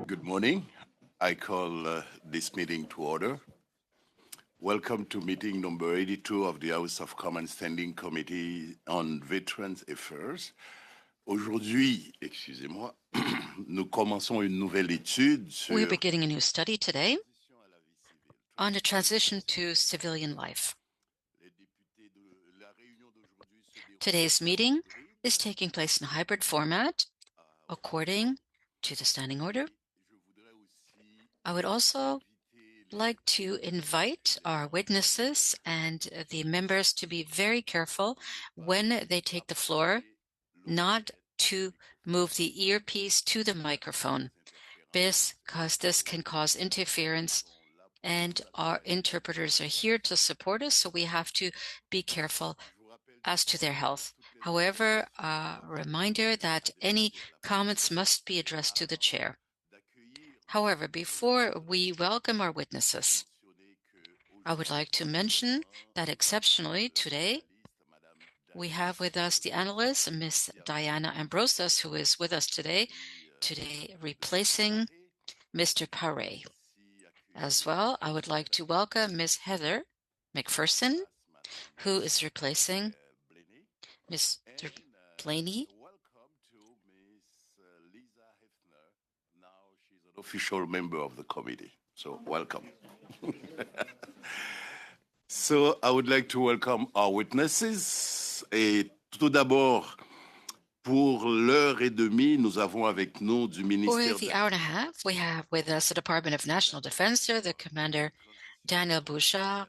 Good morning. I call this meeting to order. Welcome to meeting number 82 of the House of Commons Standing Committee on Veterans Affairs. Aujourd'hui, excusez-moi, nous commençons une nouvelle étude sur We're beginning a new study today on the transition to civilian life. Today's meeting is taking place in a hybrid format according to the standing order. I would also like to invite our witnesses and the members to be very careful when they take the floor, not to move the earpiece to the microphone, because this can cause interference, and our interpreters are here to support us, so we have to be careful as to their health. However, a reminder that any comments must be addressed to the chair. However, before we welcome our witnesses, I would like to mention that exceptionally today, we have with us the analyst, Ms. Diana Ambrosas, who is with us today replacing Mr. Paré. As well, I would like to welcome Ms. Heather McPherson, who is replacing Mr. Blaney. Welcome to Ms. Lisa Hefner. Now she's an official member of the committee. So welcome. So I would like to welcome our witnesses. Et tout d'abord, pour l'heure et demie, nous avons avec nous du ministère. For the hour and a half, we have with us the Department of National Defense, the Commander Daniel Bouchard,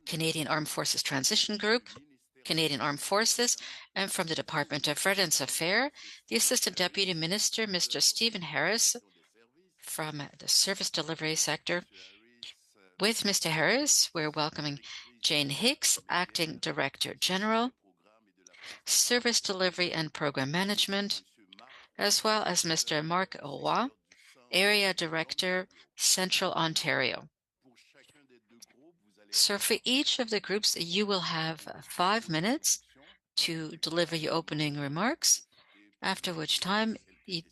Canadian Armed Forces Transition Group, Canadian Armed Forces, and from the Department of Veterans Affairs, the Assistant Deputy Minister, Mr. Stephen Harris, from the Service Delivery Sector. With Mr. Harris, we're welcoming Jane Hicks, Acting Director General, Service Delivery and Program Management, as well as Mr. Mark Owa, Area Director, Central Ontario. So for each of the groups, you will have 5 minutes to deliver your opening remarks, after which time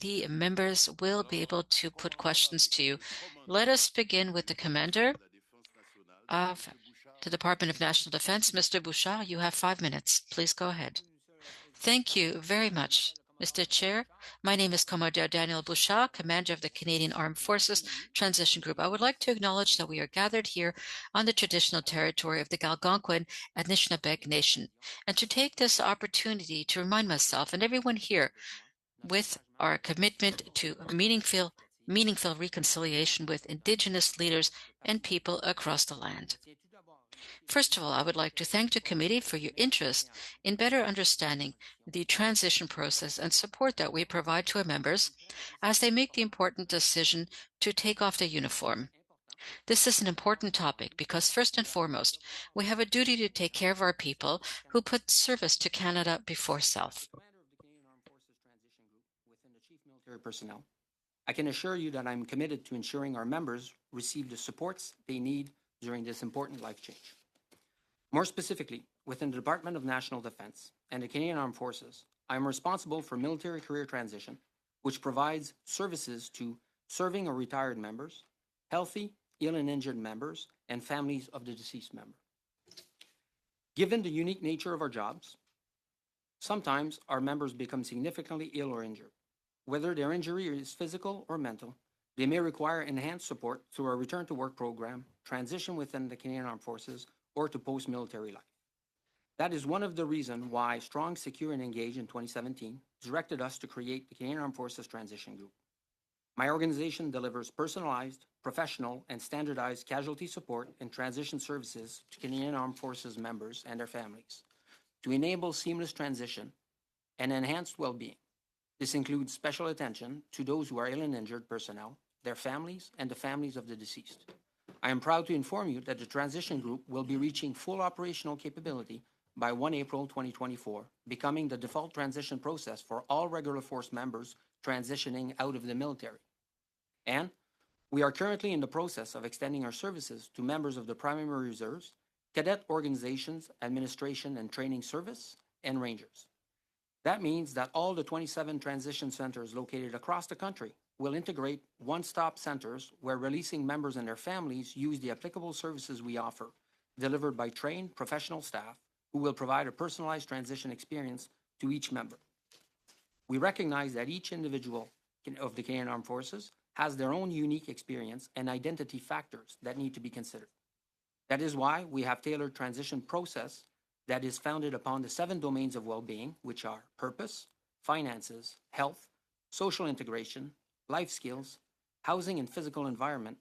the members will be able to put questions to you. Let us begin with the Commander of the Department of National Defense, Mr. Bouchard. You have 5 minutes. Please go ahead. Thank you very much, Mr. Chair. My name is Commodore Daniel Bouchard, Commander of the Canadian Armed Forces Transition Group. I would like to acknowledge that we are gathered here on the traditional territory of the Algonquin and Anishinaabe Nation, and to take this opportunity to remind myself and everyone here with our commitment to meaningful reconciliation with Indigenous leaders and people across the land. First of all, I would like to thank the committee for your interest in better understanding the transition process and support that we provide to our members as they make the important decision to take off their uniform. This is an important topic because, first and foremost, we have a duty to take care of our people who put service to Canada before self. Personnel, I can assure you that I'm committed to ensuring our members receive the supports they need during this important life change. More specifically, within the Department of National Defense and the Canadian Armed Forces, I am responsible for military career transition, which provides services to serving or retired members, healthy, ill and injured members, and families of the deceased member. Given the unique nature of our jobs, sometimes our members become significantly ill or injured. Whether their injury is physical or mental, they may require enhanced support through our return to work program, transition within the Canadian Armed Forces, or to post-military life. That is one of the reasons why Strong, Secure, and Engage in 2017 directed us to create the Canadian Armed Forces Transition Group. My organization delivers personalized, professional, and standardized casualty support and transition services to Canadian Armed Forces members and their families to enable seamless transition and enhanced well-being. This includes special attention to those who are ill and injured personnel, their families, and the families of the deceased. I am proud to inform you that the Transition Group will be reaching full operational capability by 1 April 2024, becoming the default transition process for all regular force members transitioning out of the military. And we are currently in the process of extending our services to members of the Primary Reserves, Cadet Organizations, Administration and Training Service, and Rangers. That means that all the 27 transition centers located across the country will integrate one-stop centers where releasing members and their families use the applicable services we offer, delivered by trained professional staff who will provide a personalized transition experience to each member. We recognize that each individual of the Canadian Armed Forces has their own unique experience and identity factors that need to be considered. That is why we have tailored transition process that is founded upon the 7 domains of well-being, which are purpose, finances, health, social integration, life skills, housing and physical environment,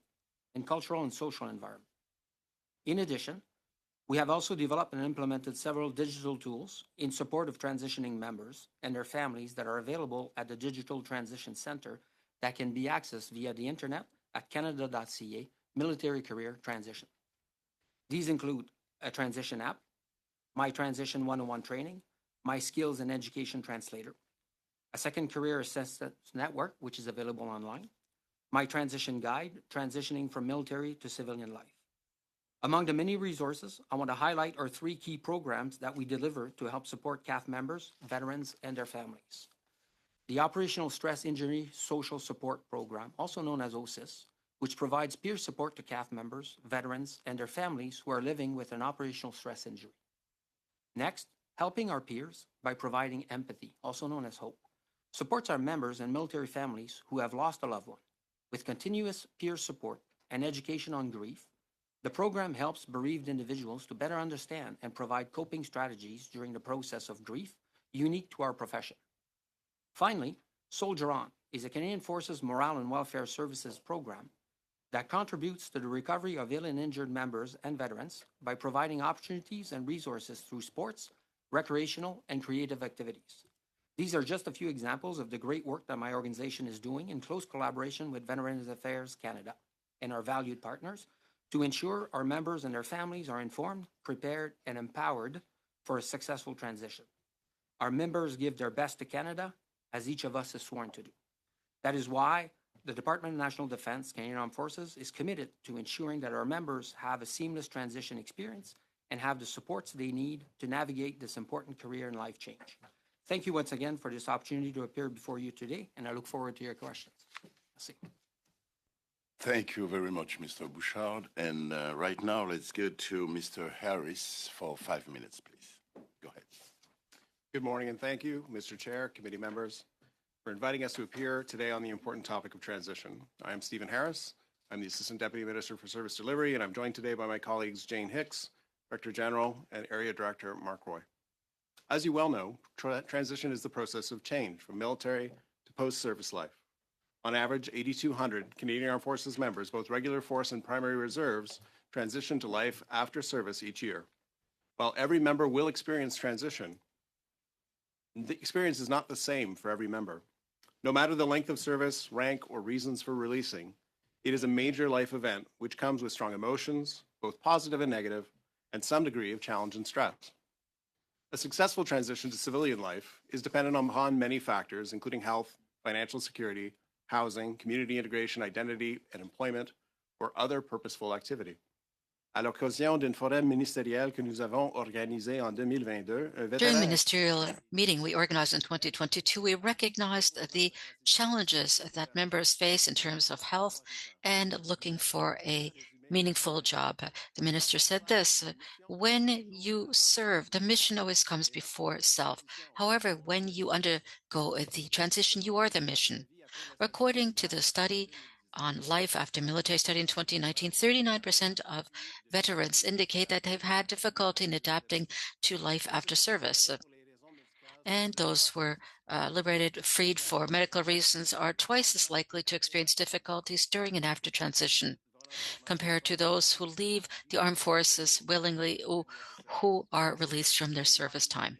and cultural and social environment. In addition, we have also developed and implemented several digital tools in support of transitioning members and their families that are available at the Digital Transition Center that can be accessed via the internet at canada.ca military career transition. These include a transition app, My Transition 101 training, My Skills and Education Translator, a second career assistance network, which is available online, My Transition Guide, Transitioning from Military to Civilian Life. Among the many resources, I want to highlight our 3 key programs that we deliver to help support CAF members, veterans, and their families. The Operational Stress Injury Social Support Program, also known as OSIS, which provides peer support to CAF members, veterans, and their families who are living with an operational stress injury. Next, helping our peers by providing empathy, also known as HOPE, supports our members and military families who have lost a loved one. With continuous peer support and education on grief, the program helps bereaved individuals to better understand and provide coping strategies during the process of grief unique to our profession. Finally, Soldier On is a Canadian Forces Morale and Welfare Services program that contributes to the recovery of ill and injured members and veterans by providing opportunities and resources through sports, recreational, and creative activities. These are just a few examples of the great work that my organization is doing in close collaboration with Veterans Affairs Canada and our valued partners to ensure our members and their families are informed, prepared, and empowered for a successful transition. Our members give their best to Canada, as each of us is sworn to do. That is why the Department of National Defence, Canadian Armed Forces, is committed to ensuring that our members have a seamless transition experience and have the supports they need to navigate this important career and life change. Thank you once again for this opportunity to appear before you today, and I look forward to your questions. Merci. Thank you very much, Mr. Bouchard. And right now, let's go to Mr. Harris for 5 minutes, please. Go ahead. Good morning, and thank you, Mr. Chair, committee members, for inviting us to appear today on the important topic of transition. I am Stephen Harris. I'm the Assistant Deputy Minister for Service Delivery, and I'm joined today by my colleagues Jane Hicks, Director General, and Area Director Mark Roy. As you well know, transition is the process of change from military to post-service life. On average, 8,200 Canadian Armed Forces members, both regular force and primary reserves, transition to life after service each year. While every member will experience transition, the experience is not the same for every member. No matter the length of service, rank, or reasons for releasing, it is a major life event which comes with strong emotions, both positive and negative, and some degree of challenge and stress. A successful transition to civilian life is dependent upon many factors, including health, financial security, housing, community integration, identity, and employment, or other purposeful activity. À l'occasion d'une forum ministérielle que nous avons organisée en 2022, During the ministerial meeting we organized in 2022, we recognized the challenges that members face in terms of health and looking for a meaningful job. The minister said this: when you serve, the mission always comes before self. However, when you undergo the transition, you are the mission. According to the study on life after military study in 2019, 39% of veterans indicate that they've had difficulty in adapting to life after service. And those who were liberated, freed for medical reasons, are twice as likely to experience difficulties during and after transition, compared to those who leave the armed forces willingly or who are released from their service time.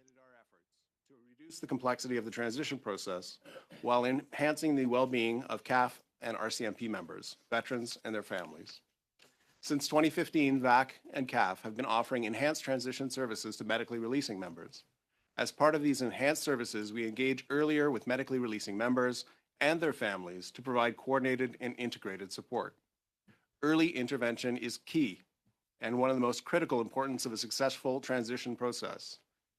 To reduce the complexity of the transition process while enhancing the well-being of CAF and RCMP members, veterans, and their families. Since 2015, VAC and CAF have been offering enhanced transition services to medically releasing members. As part of these enhanced services, we engage earlier with medically releasing members and their families to provide coordinated and integrated support. Early intervention is key and one of the most critical importance of a successful transition process.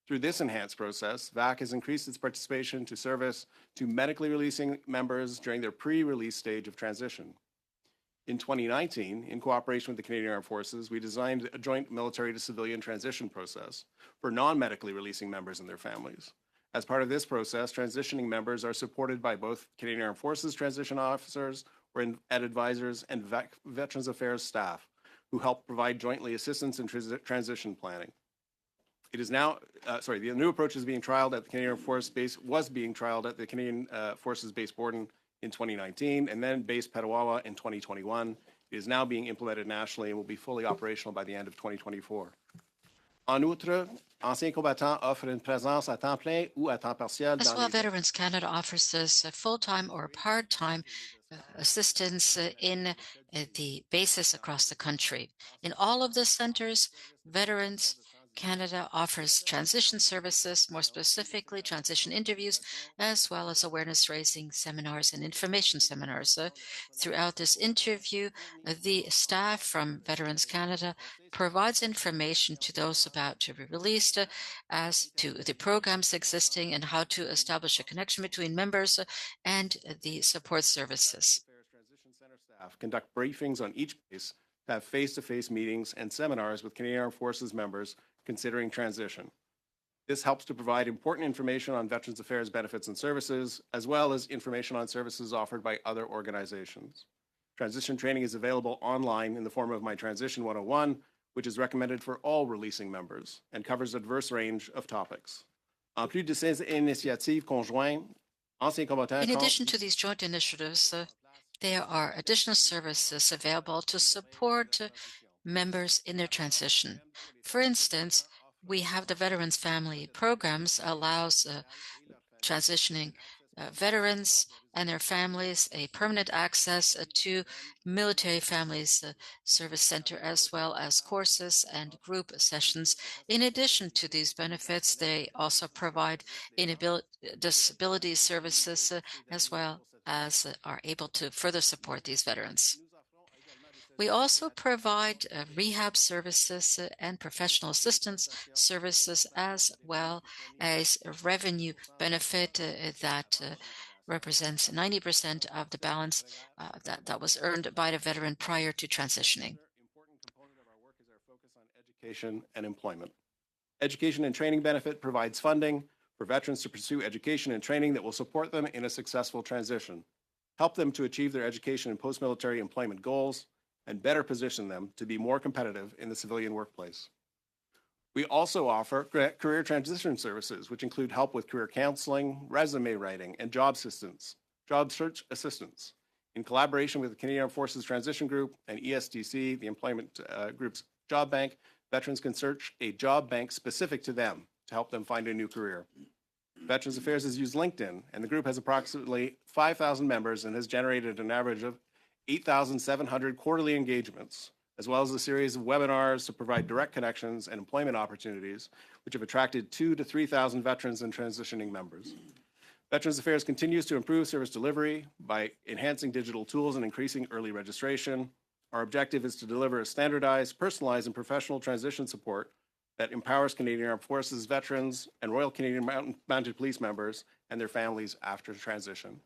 Through this enhanced process, VAC has increased its participation to service to medically releasing members during their pre-release stage of transition. In 2019, in cooperation with the Canadian Armed Forces, we designed a joint military to civilian transition process for non-medically releasing members and their families. As part of this process, transitioning members are supported by both Canadian Armed Forces transition officers and advisors and Veterans Affairs staff who help provide jointly assistance in transition planning. It is now, the new approach is being trialed at the Canadian Armed Forces Base, was being trialed at the Canadian Forces Base Borden in 2019, and then Base Petawawa in 2021. It is now being implemented nationally and will be fully operational by the end of 2024. En outre, anciens combattants offrent une présence à temps plein ou à temps partiel As dans well, les... Veterans Canada offers this full-time or part-time assistance in the bases across the country. In all of the centers, Veterans Canada offers transition services, more specifically transition interviews, as well as awareness-raising seminars and information seminars. Throughout this interview, the staff from Veterans Canada provides information to those about to be released as to the programs existing and how to establish a connection between members and the support services. Transition Center staff conduct briefings on each base to have face-to-face meetings and seminars with Canadian Armed Forces members considering transition. This helps to provide important information on Veterans Affairs benefits and services, as well as information on services offered by other organizations. Transition training is available online in the form of My Transition 101, which is recommended for all releasing members and covers a diverse range of topics. En plus de ces initiatives conjointes, anciens combattants... In addition to these joint initiatives, there are additional services available to support members in their transition. For instance, we have the Veterans Family Programs allows transitioning veterans and their families a permanent access to Military Families Service Center, as well as courses and group sessions. In addition to these benefits, they also provide disability services as well as are able to further support these veterans. We also provide rehab services and professional assistance services, as well as a revenue benefit that represents 90% of the balance that was earned by the veteran prior to transitioning. Important component of our work is our focus on education and employment. Education and training benefit provides funding for veterans to pursue education and training that will support them in a successful transition, help them to achieve their education and post-military employment goals, and better position them to be more competitive in the civilian workplace. We also offer career transition services, which include help with career counseling, resume writing, and job search assistance. In collaboration with the Canadian Armed Forces Transition Group and ESDC, the Employment Group's Job Bank, veterans can search a job bank specific to them to help them find a new career. Veterans Affairs has used LinkedIn, and the group has approximately 5,000 members and has generated an average of 8,700 quarterly engagements, as well as a series of webinars to provide direct connections and employment opportunities, which have attracted 2,000 to 3,000 veterans and transitioning members. Veterans Affairs continues to improve service delivery by enhancing digital tools and increasing early registration. Our objective is to deliver a standardized, personalized, and professional transition support that empowers Canadian Armed Forces veterans and Royal Canadian Mounted Police members and their families after transition.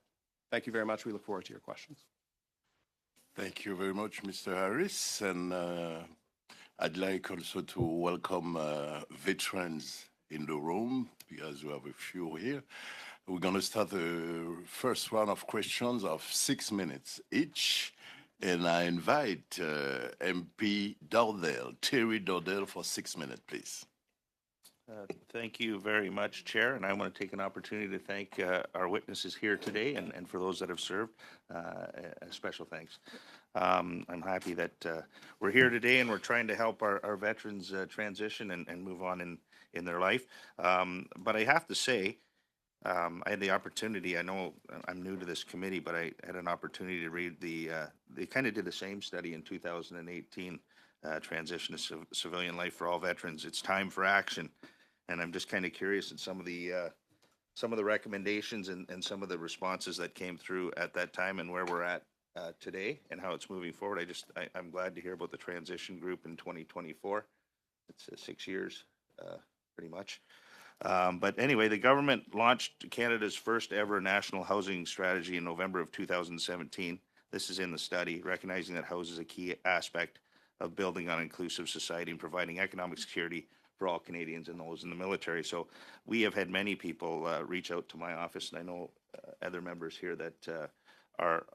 Thank you very much. We look forward to your questions. Thank you very much, Mr. Harris. And I'd like also to welcome veterans in the room, because we have a few here. We're going to start the first round of questions of 6 minutes each. And I invite MP Dordell, Terry Dordell, for 6 minutes, please. Thank you very much, Chair, and I want to take an opportunity to thank our witnesses here today and for those that have served, a special thanks. I'm happy that we're here today and we're trying to help our veterans transition and move on in their life. But I have to say, I had the opportunity, I know I'm new to this committee, but I had an opportunity to read they kind of did the same study in 2018, Transition to Civilian Life for All Veterans. It's time for action. And I'm just kind of curious at some of the recommendations and some of the responses that came through at that time and where we're at today and how it's moving forward. I'm glad to hear about the transition group in 2024. It's 6 years, pretty much. But anyway, the government launched Canada's first ever national housing strategy in November of 2017. This is in the study, recognizing that house is a key aspect of building on inclusive society and providing economic security for all Canadians and those in the military. So we have had many people reach out to my office, and I know other members here that are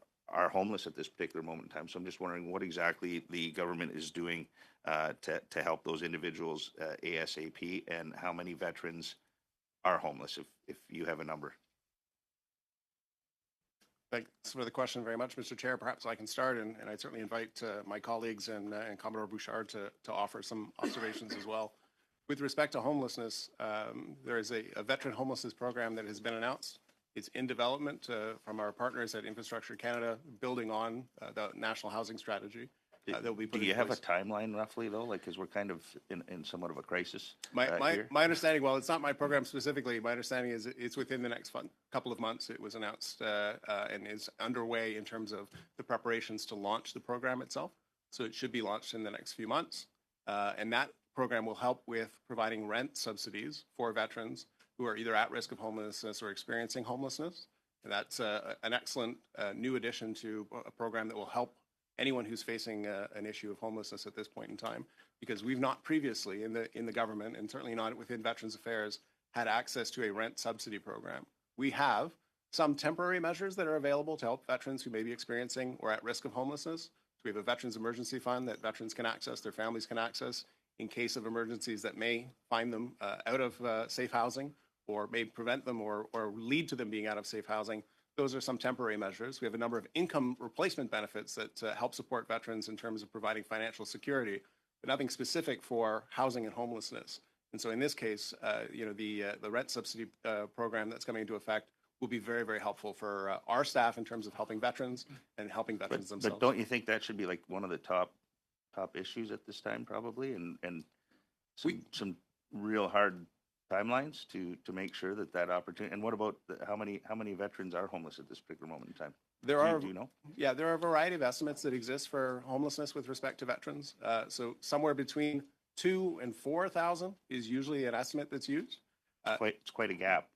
homeless at this particular moment in time. So I'm just wondering what exactly the government is doing to help those individuals ASAP, and how many veterans are homeless, if you have a number. Thanks for the question very much, Mr. Chair. Perhaps I can start, and I'd certainly invite my colleagues and Commodore Bouchard to offer some observations as well. With respect to homelessness, there is a veteran homelessness program that has been announced. It's in development from our partners at Infrastructure Canada, building on the national housing strategy. That will be put Do you in have a place. timeline roughly though? Like, because we're kind of in somewhat of a crisis My here. understanding, well, it's not my program specifically. My understanding is it's within the next couple of months. It was announced and is underway in terms of the preparations to launch the program itself. So it should be launched in the next few months. And that program will help with providing rent subsidies for veterans who are either at risk of homelessness or experiencing homelessness. And that's an excellent new addition to a program that will help anyone who's facing an issue of homelessness at this point in time, because we've not previously in the government, and certainly not within Veterans Affairs, had access to a rent subsidy program. We have some temporary measures that are available to help veterans who may be experiencing or at risk of homelessness. So we have a Veterans Emergency Fund that veterans can access, their families can access in case of emergencies that may find them out of safe housing, or may prevent them or lead to them being out of safe housing. Those are some temporary measures. We have a number of income replacement benefits that help support veterans in terms of providing financial security, but nothing specific for housing and homelessness. And so in this case, the rent subsidy program that's coming into effect will be very, very helpful for our staff in terms of helping veterans and helping veterans themselves. But don't you think that should be like one of the top issues at this time, probably, and some real hard timelines to make sure that opportunity? And what about how many veterans are homeless at this particular moment in time? Do you know? Yeah, there are a variety of estimates that exist for homelessness with respect to veterans. So somewhere between 2,000 and 4,000 is usually an estimate that's used. It's quite a gap.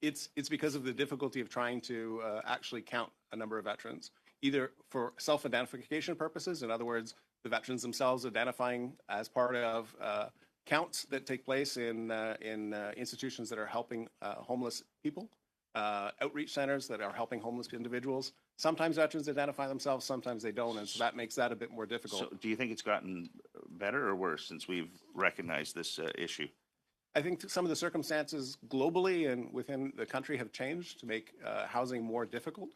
It's because of the difficulty of trying to actually count a number of veterans, either for self-identification purposes, in other words, the veterans themselves identifying as part of counts that take place in institutions that are helping homeless people, outreach centers that are helping homeless individuals. Sometimes veterans identify themselves, sometimes they don't, and so that makes that a bit more difficult. So do you think it's gotten better or worse since we've recognized this issue? I think some of the circumstances globally and within the country have changed to make housing more difficult.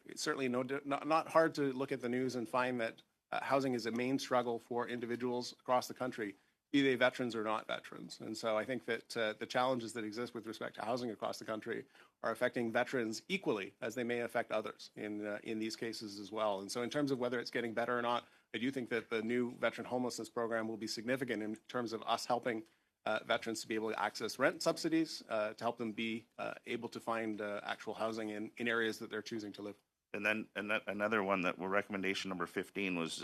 It's certainly not hard to look at the news and find that housing is a main struggle for individuals across the country, be they veterans or not veterans. And so I think that the challenges that exist with respect to housing across the country are affecting veterans equally as they may affect others in these cases as well. And so in terms of whether it's getting better or not, I do think that the new veteran homelessness program will be significant in terms of us helping veterans to be able to access rent subsidies to help them be able to find actual housing in areas that they're choosing to live. And then another one that recommendation number 15 was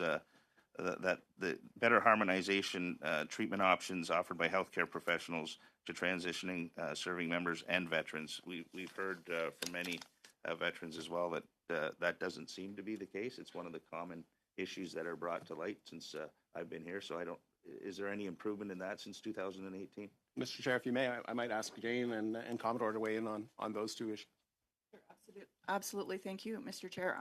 that the better harmonization treatment options offered by healthcare professionals to transitioning serving members and veterans. We've heard from many veterans as well that that doesn't seem to be the case. It's one of the common issues that are brought to light since I've been here. So is there any improvement in that since 2018? Mr. Chair, if you may, I might ask Jane and Commodore to weigh in on those two issues. Absolutely. Thank you, Mr. Chair.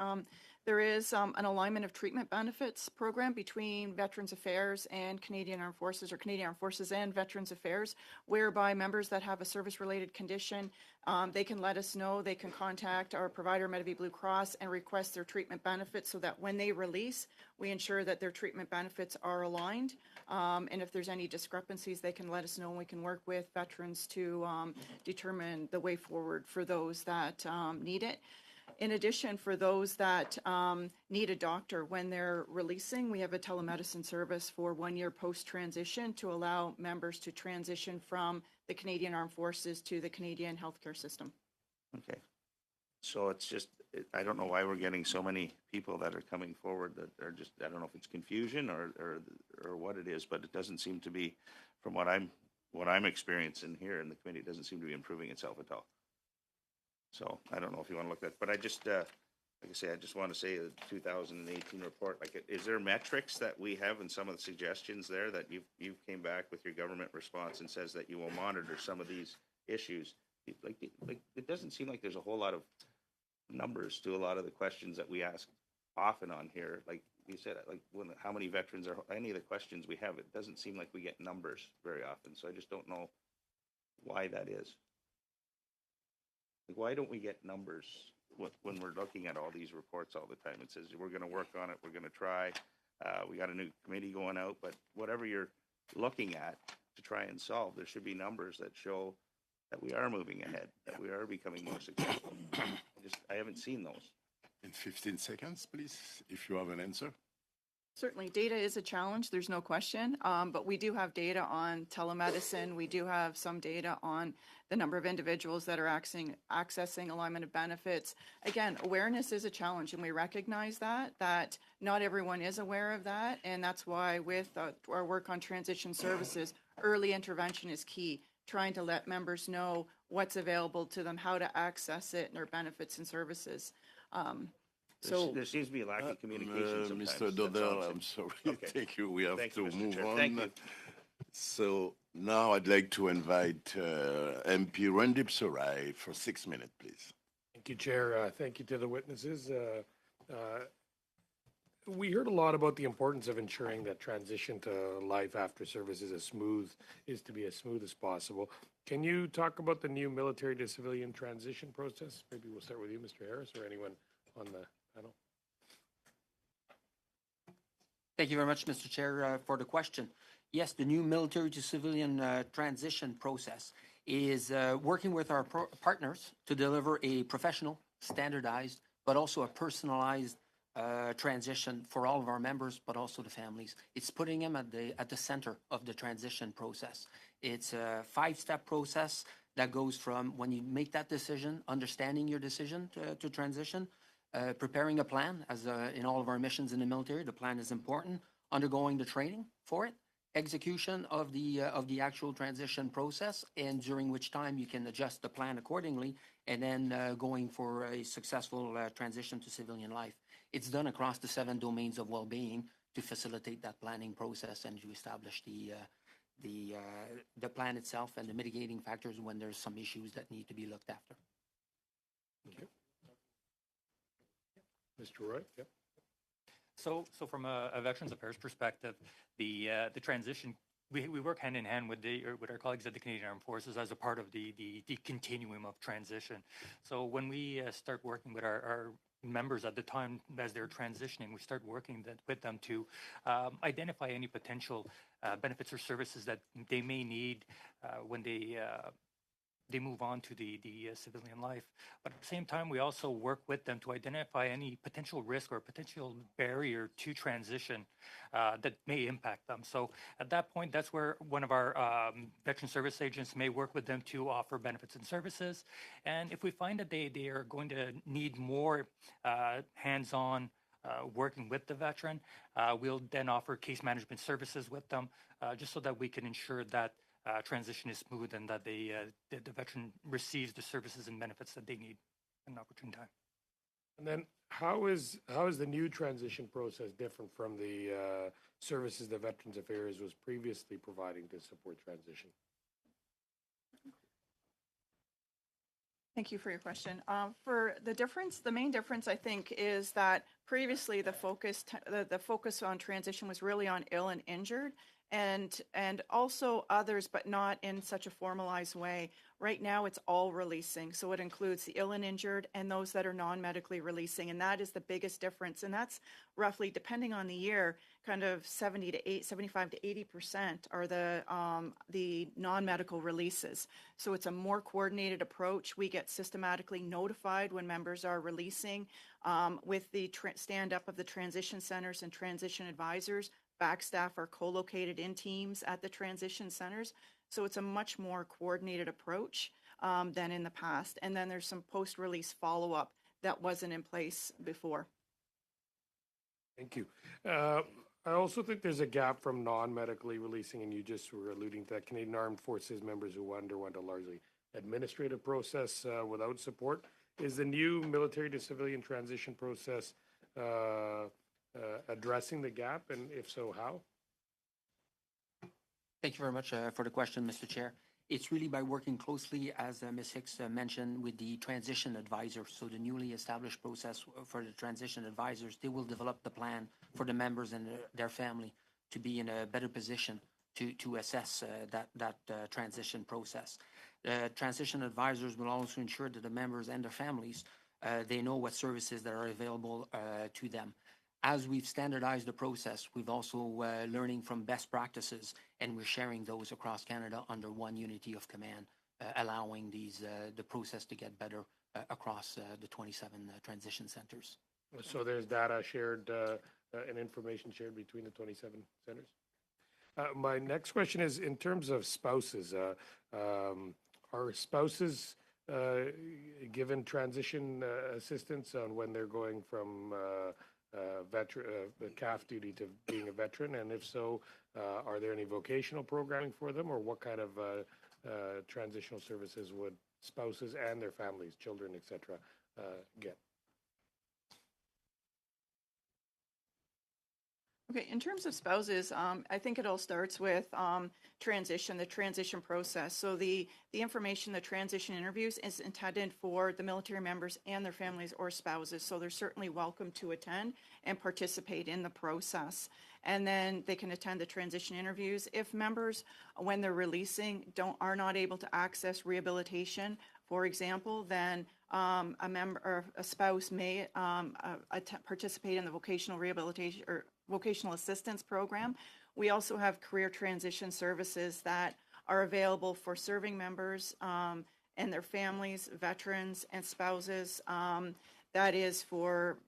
There is an alignment of treatment benefits program between Veterans Affairs and Canadian Armed Forces, or Canadian Armed Forces and Veterans Affairs, whereby members that have a service-related condition, they can let us know. They can contact our provider, Medavie Blue Cross, and request their treatment benefits so that when they release, we ensure that their treatment benefits are aligned. And if there's any discrepancies, they can let us know, and we can work with veterans to determine the way forward for those that need it. In addition, for those that need a doctor when they're releasing, we have a telemedicine service for 1 year post-transition to allow members to transition from the Canadian Armed Forces to the Canadian healthcare system. Okay. So it's just, I don't know why we're getting so many people that are coming forward that are just, I don't know if it's confusion or what it is, but it doesn't seem to be, from what I'm what I'm experiencing here in the committee doesn't seem to be improving itself at all. So I don't know if you want to look at, but I just, like I say, I just want to say the 2018 report, like, is there metrics that we have in some of the suggestions there that you've came back with your government response and says that you will monitor some of these issues? Like it doesn't seem like there's a whole lot of numbers to a lot of the questions that we ask often on here. Like you said, like how many veterans are, any of the questions we have, it doesn't seem like we get numbers very often. So I just don't know why that is. Like, why don't we get numbers when we're looking at all these reports all the time? It says we're going to work on it, we're going to try. We got a new committee going out, but whatever you're looking at to try and solve, there should be numbers that show that we are moving ahead, that we are becoming more successful. I haven't seen those. In 15 seconds, please, if you have an answer. Certainly, data is a challenge, there's no question, but we do have data on telemedicine. We do have some data on the number of individuals that are accessing alignment of benefits. Again, awareness is a challenge, and we recognize that not everyone is aware of that, and that's why with our work on transition services, early intervention is key, trying to let members know what's available to them, how to access it, and our benefits and services. So there seems to be a lack of communication sometimes. Mr. Dodell, I'm sorry. Okay. Thank you. We have Thank to you, Mr. move Chair. on. Thank you. So now I'd like to invite MP Randip Sarai for 6 minutes, please. Thank you, Chair. Thank you to the witnesses. We heard a lot about the importance of ensuring that transition to life after service is to be as smooth as possible. Can you talk about the new military to civilian transition process? Maybe we'll start with you, Mr. Harris, or anyone on the panel. Thank you very much, Mr. Chair, for the question. Yes, the new military to civilian transition process is working with our partners to deliver a professional, standardized, but also a personalized transition for all of our members, but also the families. It's putting them at the center of the transition process. It's a 5-step process that goes from when you make that decision, understanding your decision to transition, preparing a plan, as in all of our missions in the military, the plan is important, undergoing the training for it, execution of the actual transition process, and during which time you can adjust the plan accordingly, and then going for a successful transition to civilian life. It's done across the 7 domains of well-being to facilitate that planning process and to establish the plan itself and the mitigating factors when there's some issues that need to be looked after. Thank you. Mr. Roy? Yep. So from a Veterans Affairs perspective, the transition, we work hand in hand with our colleagues at the Canadian Armed Forces as a part of the continuum of transition. So when we start working with our members at the time as they're transitioning, we start working with them to identify any potential benefits or services that they may need when they move on to the civilian life. But at the same time, we also work with them to identify any potential risk or potential barrier to transition that may impact them. So at that point, that's where one of our veteran service agents may work with them to offer benefits and services. And if we find that they are going to need more hands-on working with the veteran, we'll then offer case management services with them, just so that we can ensure that transition is smooth and that the veteran receives the services and benefits that they need in an opportune time. And then how is the new transition process different from the services that Veterans Affairs was previously providing to support transition? Thank you for your question. For the difference, the main difference, I think, is that previously the focus on transition was really on ill and injured, and also others, but not in such a formalized way. Right now, it's all releasing, so it includes the ill and injured and those that are non-medically releasing, and that is the biggest difference. And that's roughly, depending on the year, kind of 75 to 80% are the non-medical releases. So it's a more coordinated approach. We get systematically notified when members are releasing with the stand-up of the transition centers and transition advisors. Back staff are co-located in teams at the transition centers. So it's a much more coordinated approach than in the past. And then there's some post-release follow-up that wasn't in place before. Thank you. I also think there's a gap from non-medically releasing, and you just were alluding to that, Canadian Armed Forces members who underwent a largely administrative process without support. Is the new military to civilian transition process addressing the gap, and if so, how? Thank you very much for the question, Mr. Chair. It's really by working closely, as Ms. Hicks mentioned, with the transition advisor. So the newly established process for the transition advisors, they will develop the plan for the members and their family to be in a better position to assess that transition process. Transition advisors will also ensure that the members and their families, they know what services that are available to them. As we've standardized the process, we've also learning from best practices, and we're sharing those across Canada under one unity of command, allowing the process to get better across the 27 transition centers. So there's data shared and information shared between the 27 centers. My next question is in terms of spouses. Are spouses given transition assistance on when they're going from CAF duty to being a veteran? And if so, are there any vocational programming for them, or what kind of transitional services would spouses and their families, children, etc., get? Okay, in terms of spouses, I think it all starts with the transition process. So the information, the transition interviews is intended for the military members and their families or spouses. So they're certainly welcome to attend and participate in the process. And then they can attend the transition interviews. If members, when they're releasing, are not able to access rehabilitation, for example, then a member or a spouse may participate in the vocational rehabilitation or vocational assistance program. We also have career transition services that are available for serving members and their families, veterans, and spouses. That is for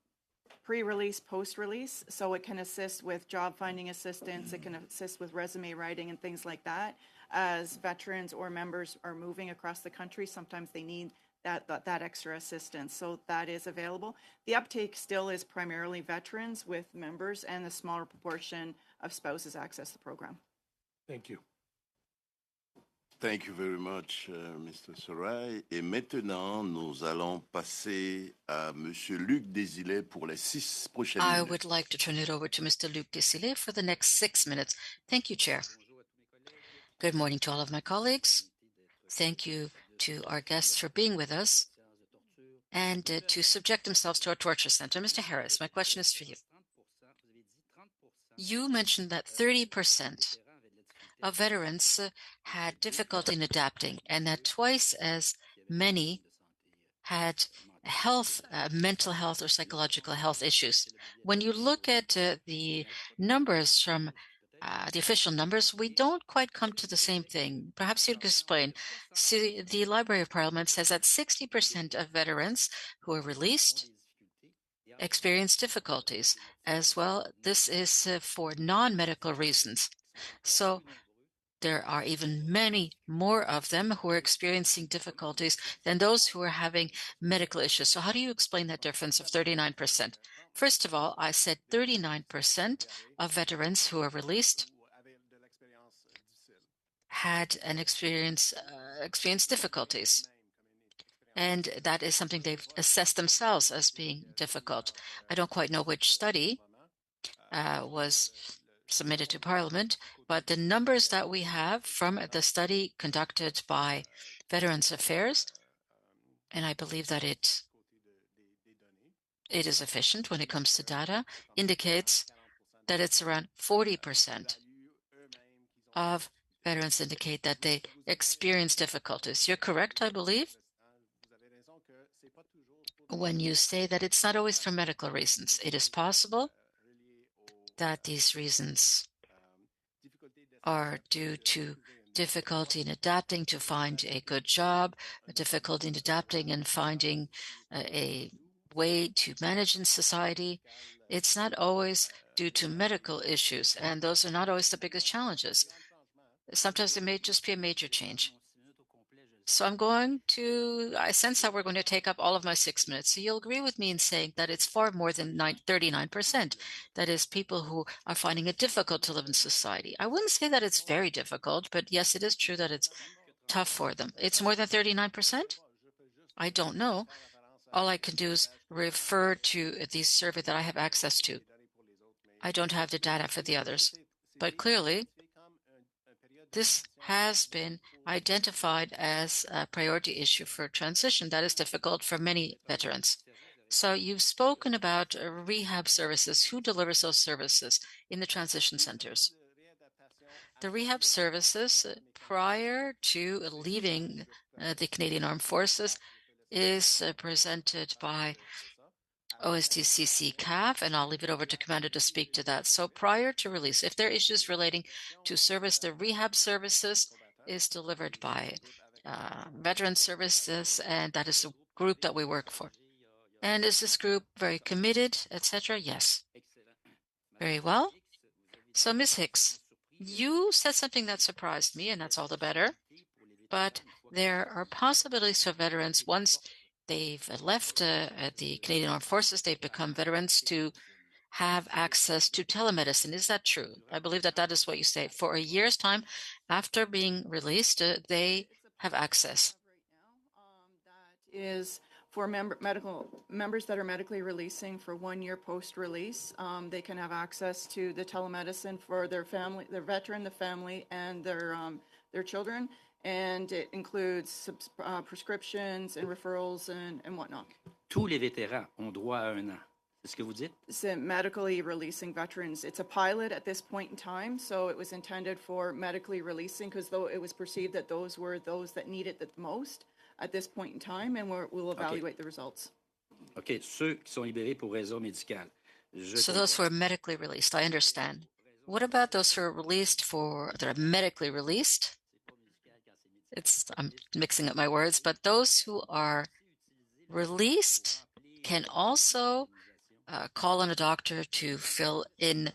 pre-release, post-release. So it can assist with job finding assistance. It can assist with resume writing and things like that. As veterans or members are moving across the country, sometimes they need that extra assistance. So that is available. The uptake still is primarily veterans with members, and the smaller proportion of spouses access the program. Thank you. Thank you very much, Mr. Soray. Et maintenant, nous allons passer à Monsieur Luc Desilets pour les 6 prochaines I minutes. would like to turn it over to Mr. Luc Desilets for the next 6 minutes. Thank you, Chair. Good morning to all of my colleagues. Thank you to our guests for being with us and to subject themselves to our torture center. Mr. Harris, my question is for you. You mentioned that 30% of veterans had difficulty in adapting, and that twice as many had mental health or psychological health issues. When you look at the numbers from the official numbers, we don't quite come to the same thing. Perhaps you could explain. See, the Library of Parliament says that 60% of veterans who are released experience difficulties as well. This is for non-medical reasons. So there are even many more of them who are experiencing difficulties than those who are having medical issues. So how do you explain that difference of 39%? First of all, I said 39% of veterans who are released had an experienced difficulties. And that is something they've assessed themselves as being difficult. I don't quite know which study was submitted to Parliament, but the numbers that we have from the study conducted by Veterans Affairs, and I believe that it is efficient when it comes to data, indicates that it's around 40% of veterans indicate that they experience difficulties. You're correct, I believe, when you say that it's not always for medical reasons. It is possible that these reasons are due to difficulty in adapting to find a good job, a difficulty in adapting and finding a way to manage in society. It's not always due to medical issues, and those are not always the biggest challenges. Sometimes it may just be a major change. So I sense that we're going to take up all of my 6 minutes. So you'll agree with me in saying that it's far more than 39%. That is, people who are finding it difficult to live in society. I wouldn't say that it's very difficult, but yes, it is true that it's tough for them. It's more than 39%? I don't know. All I can do is refer to the survey that I have access to. I don't have the data for the others. But clearly, this has been identified as a priority issue for transition that is difficult for many veterans. So you've spoken about rehab services. Who delivers those services in the transition centers? The rehab services prior to leaving the Canadian Armed Forces is presented by OSTCC CAF, and I'll leave it over to Commander to speak to that. So prior to release, if there are issues relating to service, the rehab services is delivered by Veteran Services, and that is the group that we work for. And is this group very committed, etc.? Yes. Very well. So Ms. Hicks, you said something that surprised me, and that's all the better. But there are possibilities for veterans once they've left the Canadian Armed Forces, they've become veterans to have access to telemedicine. Is that true? I believe that that is what you say. For a year's time after being released, they have access. That is for members that are medically releasing for 1 year post-release. They can have access to the telemedicine for their family, their veteran, the family, and their children. And it includes prescriptions and referrals and whatnot. Tous les vétérans ont droit à un an. C'est ce que vous dites? So medically releasing veterans. It's a pilot at this point in time, so it was intended for medically releasing because though it was perceived that those were those that need it the most at this point in time, and we'll evaluate the results. OK, ceux qui sont libérés pour raison médicale. So those who are medically released, I understand. What about those who are that are medically released? I'm mixing up my words, but those who are released can also call on a doctor to fill in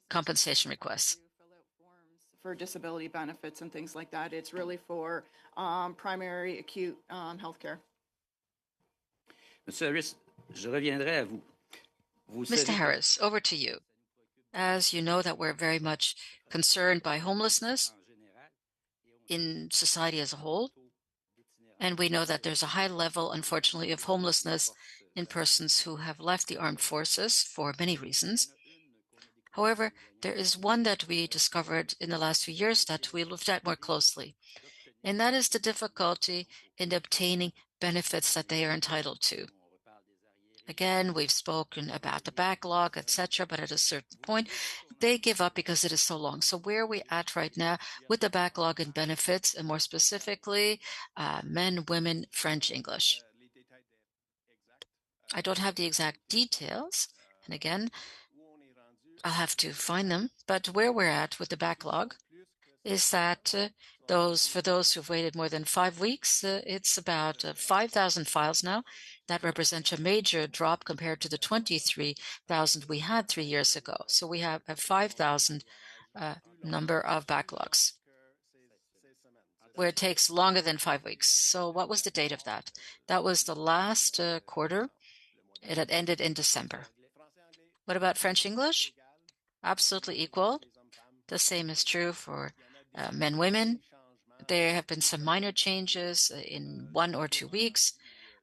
compensation requests. Fill out forms for disability benefits and things like that. It's really for primary acute health care. Monsieur Harris, je reviendrai à vous. Mr. Harris, over to you. As you know that we're very much concerned by homelessness in society as a whole, and we know that there's a high level, unfortunately, of homelessness in persons who have left the armed forces for many reasons. However, there is one that we discovered in the last few years that we looked at more closely, and that is the difficulty in obtaining benefits that they are entitled to. Again, we've spoken about the backlog, etc., but at a certain point, they give up because it is so long. So where are we at right now with the backlog in benefits, and more specifically, men, women, French, English? I don't have the exact details, and again, I'll have to find them, but where we're at with the backlog is that for those who've waited more than 5 weeks, it's about 5,000 files now. That represents a major drop compared to the 23,000 we had 3 years ago. So we have a 5,000 number of backlogs where it takes longer than 5 weeks. So what was the date of that? That was the last quarter. It had ended in December. What about French English? Absolutely equal. The same is true for men, women. There have been some minor changes in 1 or 2 weeks,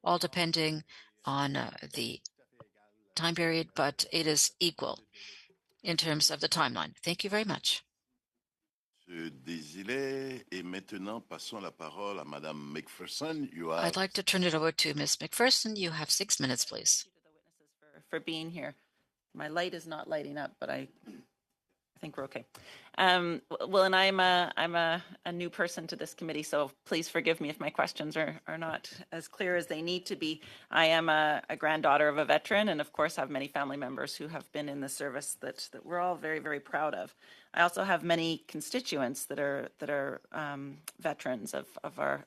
all depending on the time period, but it is equal in terms of the timeline. Thank you very much. I'd like to turn it over to Ms. McPherson. You have 6 minutes, please. Thank you to the witnesses for being here. My light is not lighting up, but I think we're okay. Well, and I'm a new person to this committee, so please forgive me if my questions are not as clear as they need to be. I am a granddaughter of a veteran, and of course have many family members who have been in the service that we're all very, very proud of. I also have many constituents that are veterans of our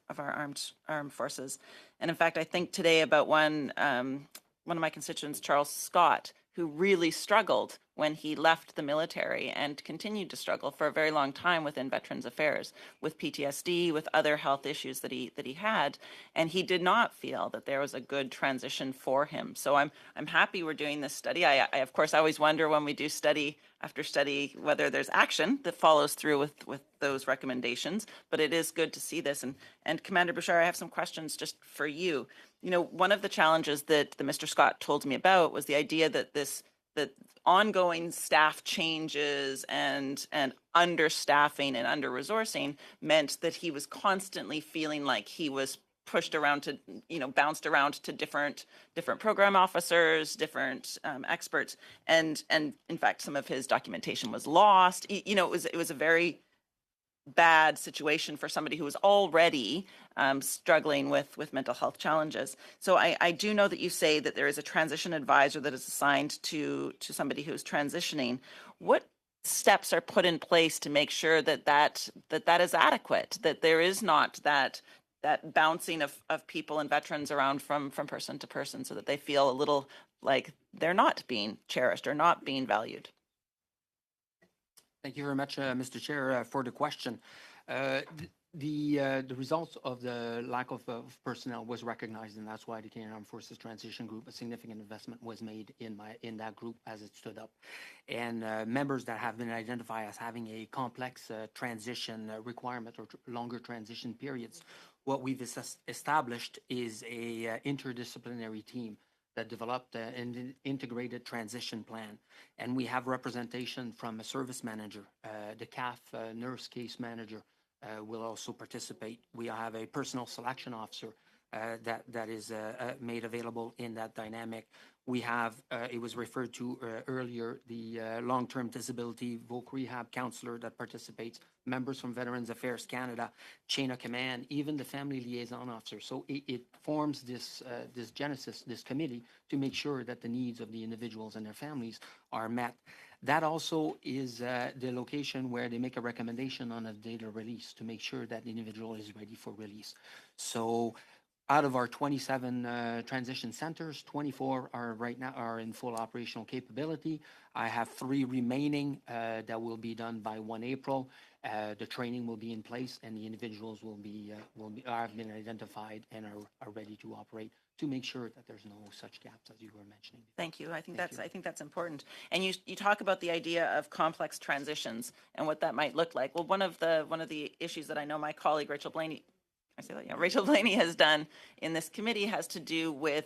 armed forces, and in fact, I think today about one of my constituents, Charles Scott, who really struggled when he left the military and continued to struggle for a very long time within Veterans Affairs with PTSD, with other health issues that he had, and he did not feel that there was a good transition for him. So I'm happy we're doing this study. I of course always wonder when we do study after study whether there's action that follows through with those recommendations, but it is good to see this. And Commander Bouchard, I have some questions just for you. You know, one of the challenges that Mr. Scott told me about was the idea that that ongoing staff changes and understaffing and under-resourcing meant that he was constantly feeling like he was pushed around to, bounced around to different program officers, different experts, and in fact, some of his documentation was lost. It was a very bad situation for somebody who was already struggling with mental health challenges. So I do know that you say that there is a transition advisor that is assigned to somebody who is transitioning. What steps are put in place to make sure that is adequate, that there is not that bouncing of people and veterans around from person to person, so that they feel a little like they're not being cherished or not being valued? Thank you very much, Mr. Chair, for the question. The results of the lack of personnel was recognized, and that's why the Canadian Armed Forces Transition Group, a significant investment was made in that group as it stood up. And members that have been identified as having a complex transition requirement or longer transition periods, what we've established is a interdisciplinary team that developed an integrated transition plan. And we have representation from a service manager, the CAF nurse case manager will also participate. We have a personal selection officer that is made available in that dynamic. We have, it was referred to earlier, the long-term disability voc rehab counselor that participates, members from Veterans Affairs Canada, chain of command, even the family liaison officer. So it forms this genesis, this committee, to make sure that the needs of the individuals and their families are met. That also is the location where they make a recommendation on a date of release to make sure that the individual is ready for release. So out of our 27 transition centers, 24 are right now in full operational capability. I have 3 remaining that will be done by 1 April. The training will be in place, and the individuals have been identified and are ready to operate to make sure that there's no such gaps as you were mentioning. Thank you. I think that's important. And you talk about the idea of complex transitions and what that might look like. Well, one of the issues that I know my colleague Rachel Blaney has done in this committee has to do with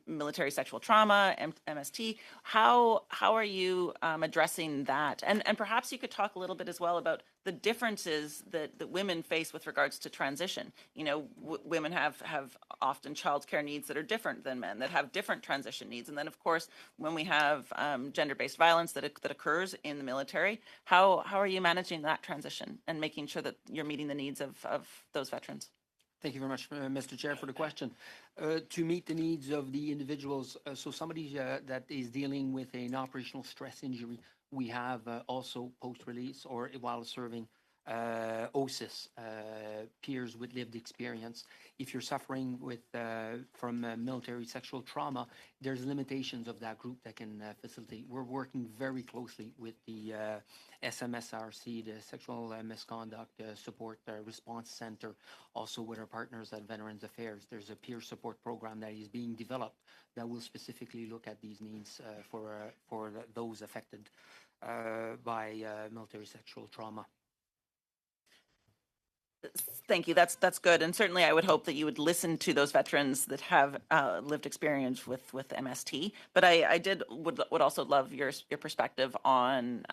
military sexual trauma, MST. How are you addressing that? And perhaps you could talk a little bit as well about the differences that women face with regards to transition. Women have often childcare needs that are different than men, that have different transition needs. And then, of course, when we have gender-based violence that occurs in the military, how are you managing that transition and making sure that you're meeting the needs of those veterans? Thank you very much, Mr. Chair, for the question. To meet the needs of the individuals, so somebody that is dealing with an operational stress injury, we have also post-release or while serving OSIS, peers with lived experience. If you're suffering from military sexual trauma, there's limitations of that group that can facilitate. We're working very closely with the SMSRC, the Sexual Misconduct Support Response Center, also with our partners at Veterans Affairs. There's a peer support program that is being developed that will specifically look at these needs for those affected by military sexual trauma. Thank you. That's good. And certainly I would hope that you would listen to those veterans that have lived experience with MST. But I would also love your perspective on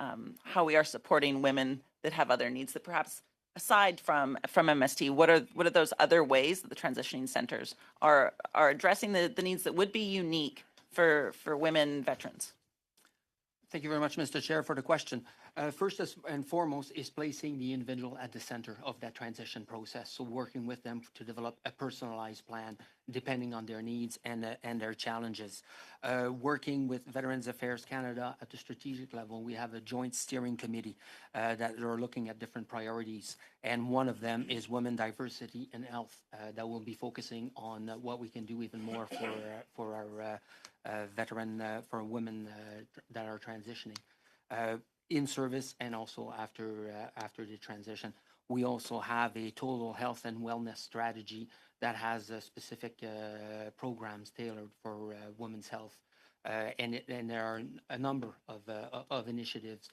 how we are supporting women that have other needs that perhaps aside from MST, what are those other ways that the transitioning centers are addressing the needs that would be unique for women veterans? Thank you very much, Mr. Chair, for the question. First and foremost is placing the individual at the center of that transition process. So working with them to develop a personalized plan depending on their needs and their challenges. Working with Veterans Affairs Canada at the strategic level, we have a joint steering committee that are looking at different priorities. And one of them is women, diversity, and health that will be focusing on what we can do even more for our for women that are transitioning. In service and also after the transition. We also have a total health and wellness strategy that has specific programs tailored for women's health. And there are a number of initiatives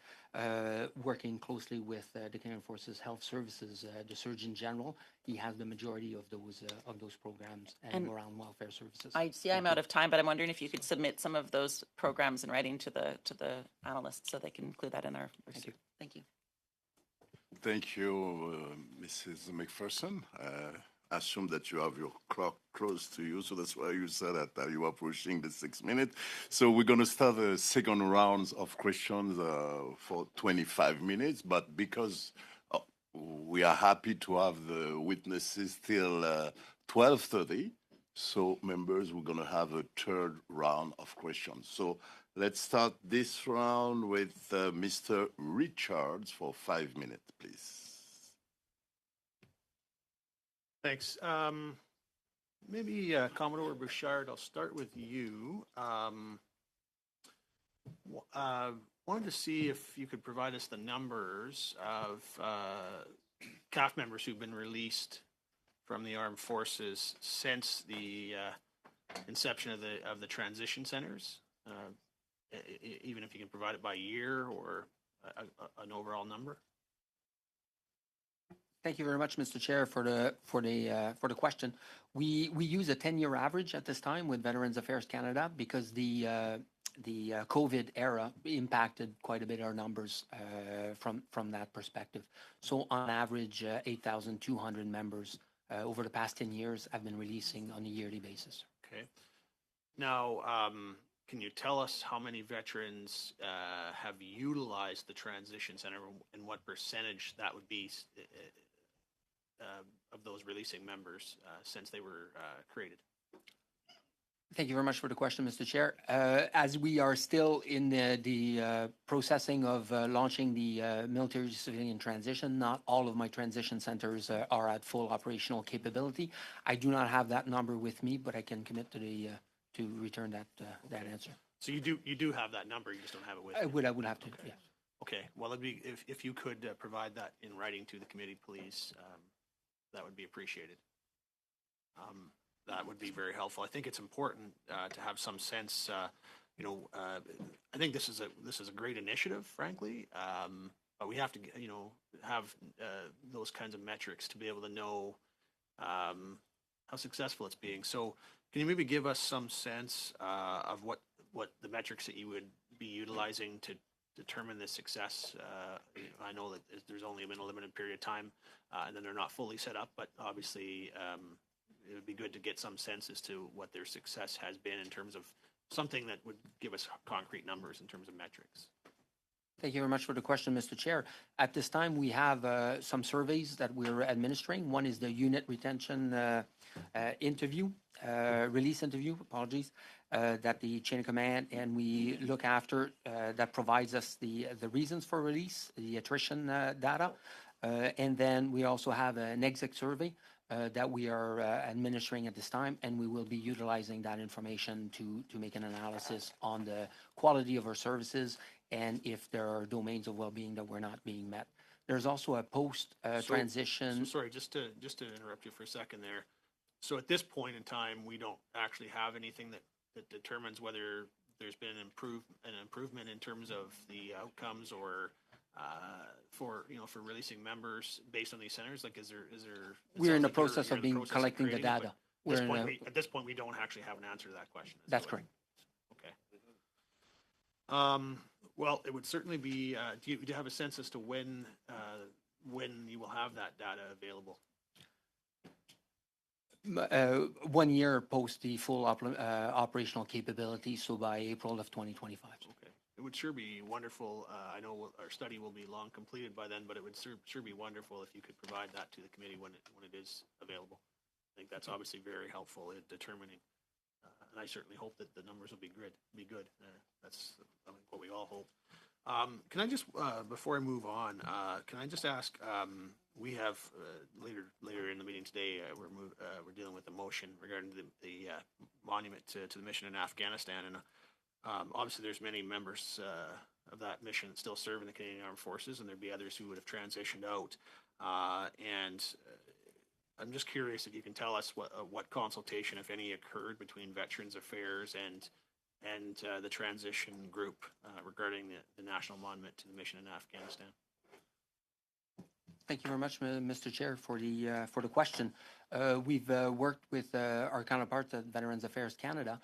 working closely with the Canadian Forces Health Services, the Surgeon General. He has the majority of those programs and around welfare services. I see I'm out of time, but I'm wondering if you could submit some of those programs in writing to the analysts so they can include that in our review. Thank you. Thank you, Mrs. McPherson. I assume that you have your clock close to you, so that's why you said that you are pushing the 6 minutes. So we're going to start the second round of questions for 25 minutes, but because we are happy to have the witnesses till 12:30, so members, we're going to have a third round of questions. So let's start this round with Mr. Richards for 5 minutes, please. Thanks. Maybe Commodore Bouchard, I'll start with you. Wanted to see if you could provide us the numbers of CAF members who've been released from the armed forces since the inception of the transition centers, even if you can provide it by year or an overall number. Thank you very much, Mr. Chair, for the question. We use a 10-year average at this time with Veterans Affairs Canada because the COVID era impacted quite a bit our numbers from that perspective. So on average, 8,200 members over the past 10 years have been releasing on a yearly basis. Okay. Now, can you tell us how many veterans have utilized the transition center and what percentage that would be of those releasing members since they were created? Thank you very much for the question, Mr. Chair. As we are still in the processing of launching the military civilian transition, not all of my transition centers are at full operational capability. I do not have that number with me, but I can commit to return that answer. So you do have that number, you just don't have it with you. I would have to, okay. Yeah. Okay, well, it'd be, if you could provide that in writing to the committee, please, that would be appreciated. That would be very helpful. I think it's important to have some sense. I think this is a great initiative, frankly, but we have to, have those kinds of metrics to be able to know how successful it's being. So, can you maybe give us some sense of what the metrics that you would be utilizing to determine the success? I know that there's only been a limited period of time, and then they're not fully set up, but obviously it would be good to get some sense as to what their success has been in terms of something that would give us concrete numbers in terms of metrics. Thank you very much for the question, Mr. Chair. At this time, we have some surveys that we're administering. One is the unit retention release interview, apologies, that the chain of command and we look after that provides us the reasons for release, the attrition data. And then we also have an exit survey that we are administering at this time, and we will be utilizing that information to make an analysis on the quality of our services and if there are domains of well-being that were not being met. There's also a post-transition. So sorry, just to interrupt you for a second there. So at this point in time, we don't actually have anything that determines whether there's been an improvement in terms of the outcomes or for releasing members based on these centers. Like, is there? We're in the process of collecting the data. At this point, we don't actually have an answer to that question. That's correct. Okay. Well, it would certainly be. Do you have a sense as to when you will have that data available? 1 year post the full operational capability, so by April of 2025. Okay. would sure be wonderful. I know our study will be long completed by then, but it would sure be wonderful if you could provide that to the committee when it is available. I think that's obviously very helpful in determining, and I certainly hope that the numbers will be good. That's I think what we all hope. Can I just, before I move on, can I just ask, we have later in the meeting today, we're dealing with a motion regarding the monument to the mission in Afghanistan, and obviously there's many members of that mission that still serve in the Canadian Armed Forces, and there'd be others who would have transitioned out. And I'm just curious if you can tell us what consultation, if any, occurred between Veterans Affairs and the transition group regarding the national monument to the mission in Afghanistan. Thank you very much, Mr. Chair, for the question. We've worked with our counterparts at Veterans Affairs Canada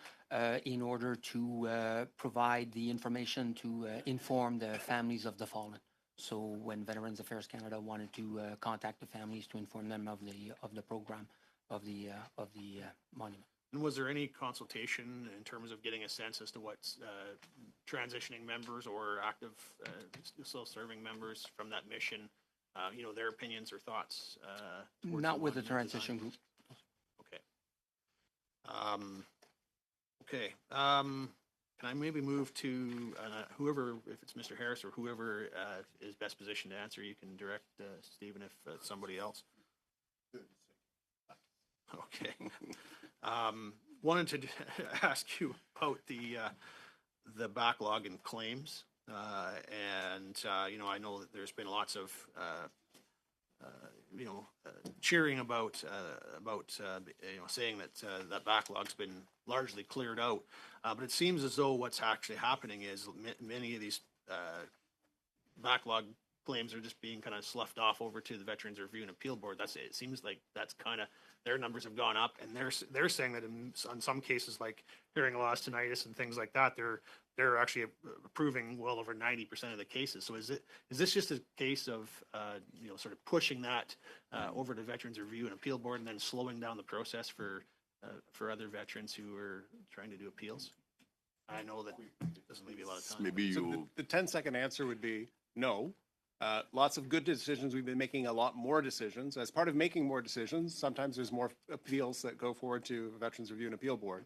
in order to provide the information to inform the families of the fallen. So when Veterans Affairs Canada wanted to contact the families to inform them of the program of the monument. And was there any consultation in terms of getting a sense as to what transitioning members or active still serving members from that mission, their opinions or thoughts? Not with the transition group. Okay. Okay. Can I maybe move to whoever, if it's Mr. Harris or whoever is best positioned to answer, you can direct Stephen if it's somebody else. Okay. Wanted to ask you about the backlog in claims, and I know that there's been lots of cheering about saying that that backlog's been largely cleared out, but it seems as though what's actually happening is many of these backlog claims are just being kind of sloughed off over to the Veterans Review and Appeal Board. It seems like that's kind of their numbers have gone up, and they're saying that in some cases like hearing loss, tinnitus, and things like that, they're actually approving well over 90% of the cases. So is this just a case of sort of pushing that over to Veterans Review and Appeal Board and then slowing down the process for other veterans who are trying to do appeals? I know that it doesn't leave you a lot of time. Maybe So you. the 10-second answer would be no. Lots of good decisions. We've been making a lot more decisions. As part of making more decisions, sometimes there's more appeals that go forward to Veterans Review and Appeal Board.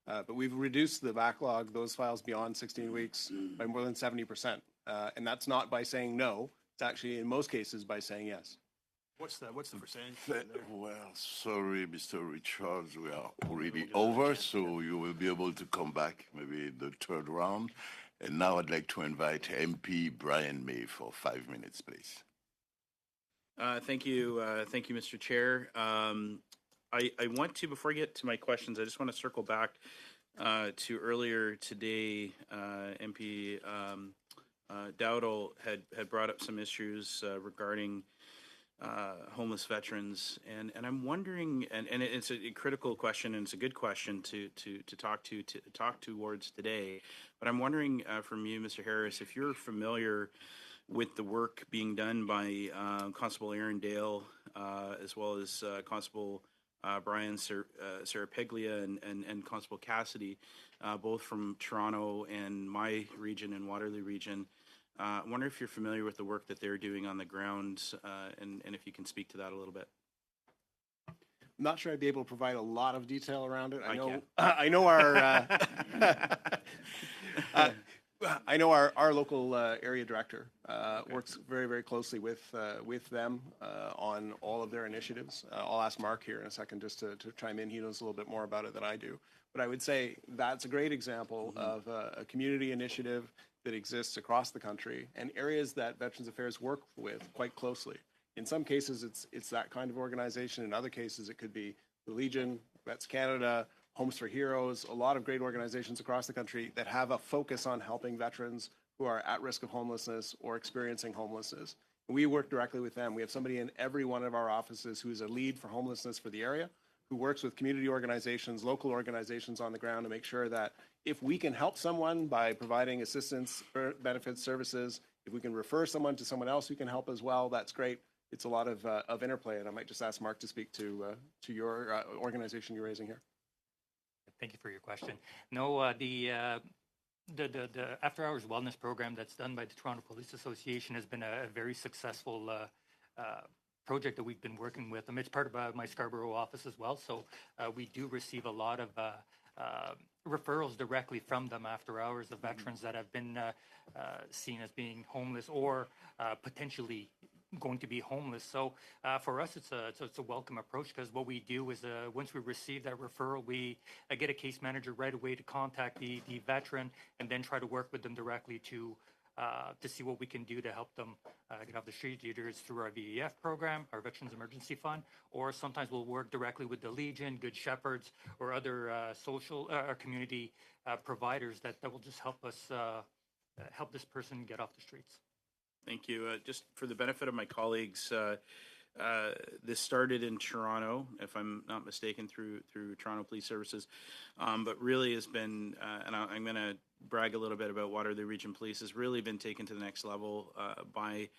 But we've reduced the backlog, those files beyond 16 weeks, by more than 70%. And that's not by saying no. It's actually, in most cases, by saying yes. What's the percentage? Well, sorry, Mr. Richards, we are already over, so you will be able to come back maybe the third round. And now I'd like to invite MP Brian May for 5 minutes, please. Thank you, Mr. Chair. I want to, before I get to my questions, I just want to circle back to earlier today. MP Dowdall had brought up some issues regarding homeless veterans, and I'm wondering, and it's a critical question, and it's a good question to talk towards today. But I'm wondering from you, Mr. Harris, if you're familiar with the work being done by Constable Aaron Dale, as well as Constable Brian Serapiglia and Constable Cassidy, both from Toronto and my region and Waterloo region. I wonder if you're familiar with the work that they're doing on the ground, and if you can speak to that a little bit. I'm not sure I'd be able to provide a lot of detail around it. I can. I know our I know our local area director works very, very closely with them on all of their initiatives. I'll ask Mark here in a second just to chime in. He knows a little bit more about it than I do. But I would say that's a great example of a community initiative that exists across the country and areas that Veterans Affairs work with quite closely. In some cases, it's that kind of organization. In other cases, it could be the Legion, Vets Canada, Homes for Heroes, a lot of great organizations across the country that have a focus on helping veterans who are at risk of homelessness or experiencing homelessness. We work directly with them. We have somebody in every one of our offices who is a lead for homelessness for the area, who works with community organizations, local organizations on the ground to make sure that if we can help someone by providing assistance, benefits, services, if we can refer someone to someone else who can help as well, that's great. It's a lot of interplay, and I might just ask Mark to speak to your organization you're raising here. Thank you for your question. No, The after hours wellness program that's done by the Toronto Police Association has been a very successful project that we've been working with them. It's part of my Scarborough office as well. So we do receive a lot of referrals directly from them after hours of veterans that have been seen as being homeless or potentially going to be homeless. So for us, it's a welcome approach, because what we do is once we receive that referral, we get a case manager right away to contact the veteran and then try to work with them directly to see what we can do to help them get off the street. Either it's through our VEF program, our Veterans Emergency Fund, or sometimes we'll work directly with the Legion, Good Shepherds, or other social or community providers that will just help us help this person get off the streets. Thank you. Just for the benefit of my colleagues, this started in Toronto, if I'm not mistaken, through Toronto Police Services, but really has been, and I'm going to brag a little bit about Waterloo Region Police, has really been taken to the next level by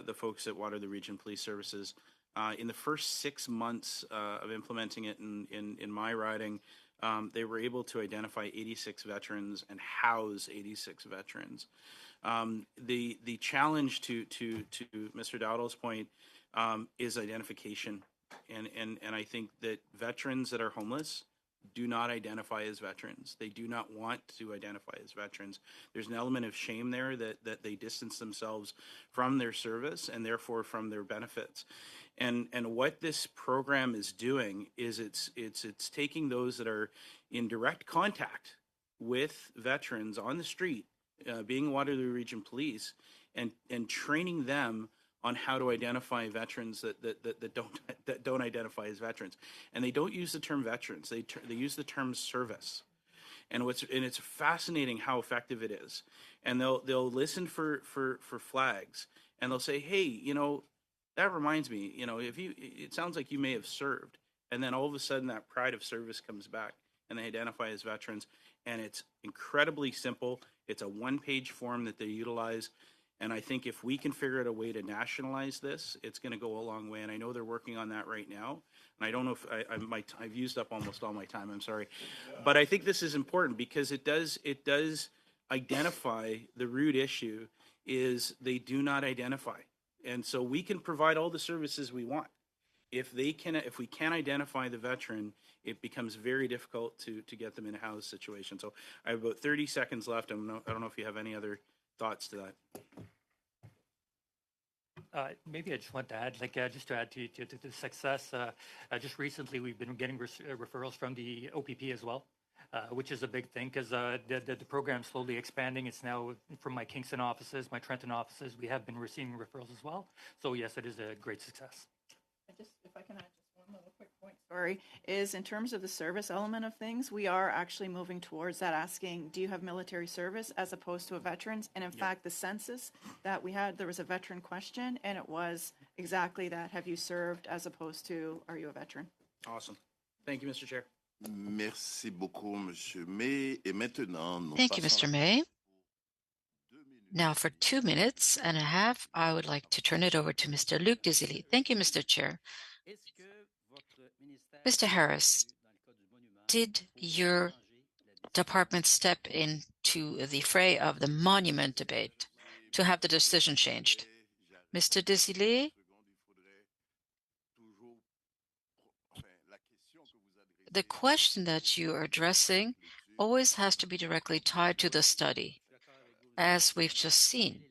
the folks at Waterloo Region Police Services. In the first 6 months of implementing it in my riding, they were able to identify 86 veterans and house 86 veterans. The challenge to Mr. Dowdall's point is identification, and I think that veterans that are homeless do not identify as veterans. They do not want to identify as veterans. There's an element of shame there that they distance themselves from their service and therefore from their benefits. And what this program is doing is it's taking those that are in direct contact with veterans on the street, being Waterloo Region Police, and training them on how to identify veterans that don't identify as veterans. And they don't use the term veterans. They use the term service. And it's fascinating how effective it is. And they'll listen for flags, and they'll say, hey, that reminds me, it sounds like you may have served. And then all of a sudden that pride of service comes back and they identify as veterans. And it's incredibly simple. It's a one-page form that they utilize. And I think if we can figure out a way to nationalize this, it's going to go a long way. And I know they're working on that right now. And I don't know if I've used up almost all my time. I'm sorry. But I think this is important because it does identify the root issue is they do not identify. And so we can provide all the services we want. If we can't identify the veteran, it becomes very difficult to get them in a house situation. So I have about 30 seconds left. I don't know if you have any other thoughts to that. Maybe I just want to add, just to add to the success, just recently we've been getting referrals from the OPP as well, which is a big thing because the program's slowly expanding. It's now from my Kingston offices, my Trenton offices. We have been receiving referrals as well. So yes, it is a great success. If I can add just one little quick point, sorry, is in terms of the service element of things, we are actually moving towards that, asking, do you have military service as opposed to a veterans? And in fact, the census that we had, there was a veteran question, and it was exactly that, have you served as opposed to, are you a veteran? Awesome. Thank you, Mr. Chair. Merci beaucoup, Monsieur May. Et maintenant, nous Thank you, passons Mr. May. Now, for 2 minutes and a half, I would like to turn it over to Mr. Luc Desilets. Thank you, Mr. Chair. Mr. Harris, did your department step into the fray of the monument debate to have the decision changed? Mr. Desilets, the question that you are addressing always has to be directly tied to the study, as we've just seen.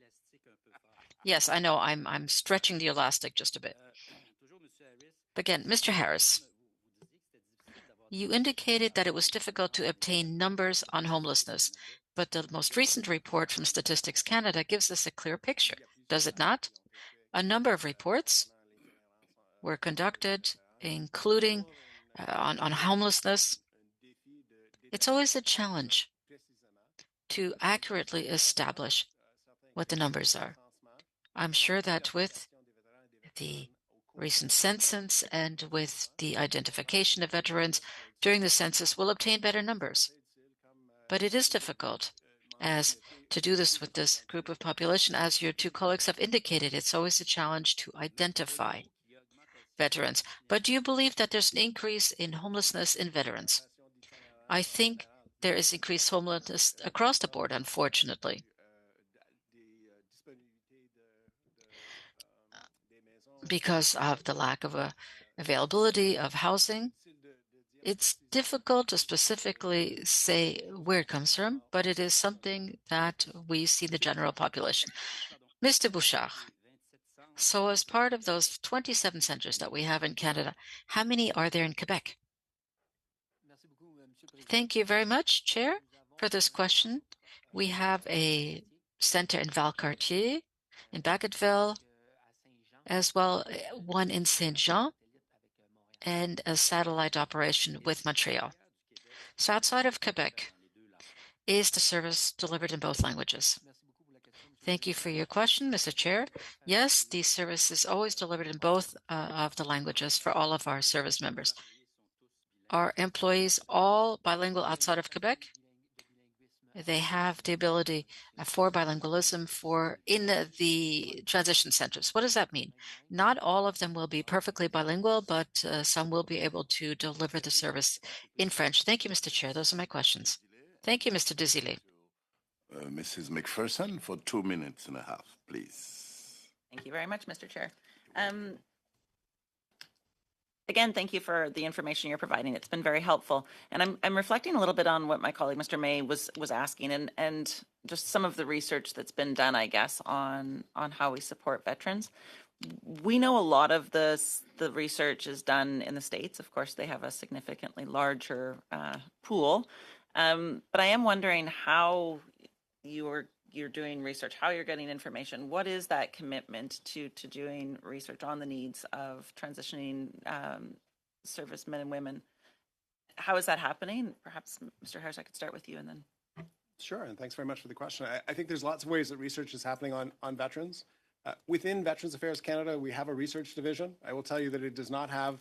Yes, I know I'm stretching the elastic just a bit. Again, Mr. Harris, you indicated that it was difficult to obtain numbers on homelessness, but the most recent report from Statistics Canada gives us a clear picture, does it not? A number of reports were conducted, including on homelessness. It's always a challenge to accurately establish what the numbers are. I'm sure that with the recent census and with the identification of veterans during the census, we'll obtain better numbers. But it is difficult as to do this with this group of population. As your two colleagues have indicated, it's always a challenge to identify veterans. But do you believe that there's an increase in homelessness in veterans? I think there is increased homelessness across the board, unfortunately. Because of the lack of availability of housing, it's difficult to specifically say where it comes from, but it is something that we see in the general population. Mr. Bouchard, so as part of those 27 centers that we have in Canada, how many are there in Quebec? Thank you very much, Chair, for this question. We have a center in Valcartier, in Bagotville, as well one in Saint-Jean, and a satellite operation with Montreal. So outside of Quebec, is the service delivered in both languages? Thank you for your question, Mr. Chair. Yes, the service is always delivered in both of the languages for all of our service members. Are employees all bilingual outside of Quebec? They have the ability for bilingualism in the transition centers. What does that mean? Not all of them will be perfectly bilingual, but some will be able to deliver the service in French. Thank you, Mr. Chair. Those are my questions. Thank you, Mr. Desilets. Mrs. McPherson for 2.5 minutes, please. Thank you very much, Mr. Chair. Again, thank you for the information you're providing. It's been very helpful. And I'm reflecting a little bit on what my colleague, Mr. May, was asking, and just some of the research that's been done, I guess, on how we support veterans. We know a lot of the research is done in the States. Of course, they have a significantly larger pool. But I am wondering how you're doing research, how you're getting information. What is that commitment to doing research on the needs of transitioning servicemen and women? How is that happening? Perhaps, Mr. Harris, I could start with you and then. Sure, and thanks very much for the question. I think there's lots of ways that research is happening on veterans. Within Veterans Affairs Canada, we have a research division. I will tell you that it does not have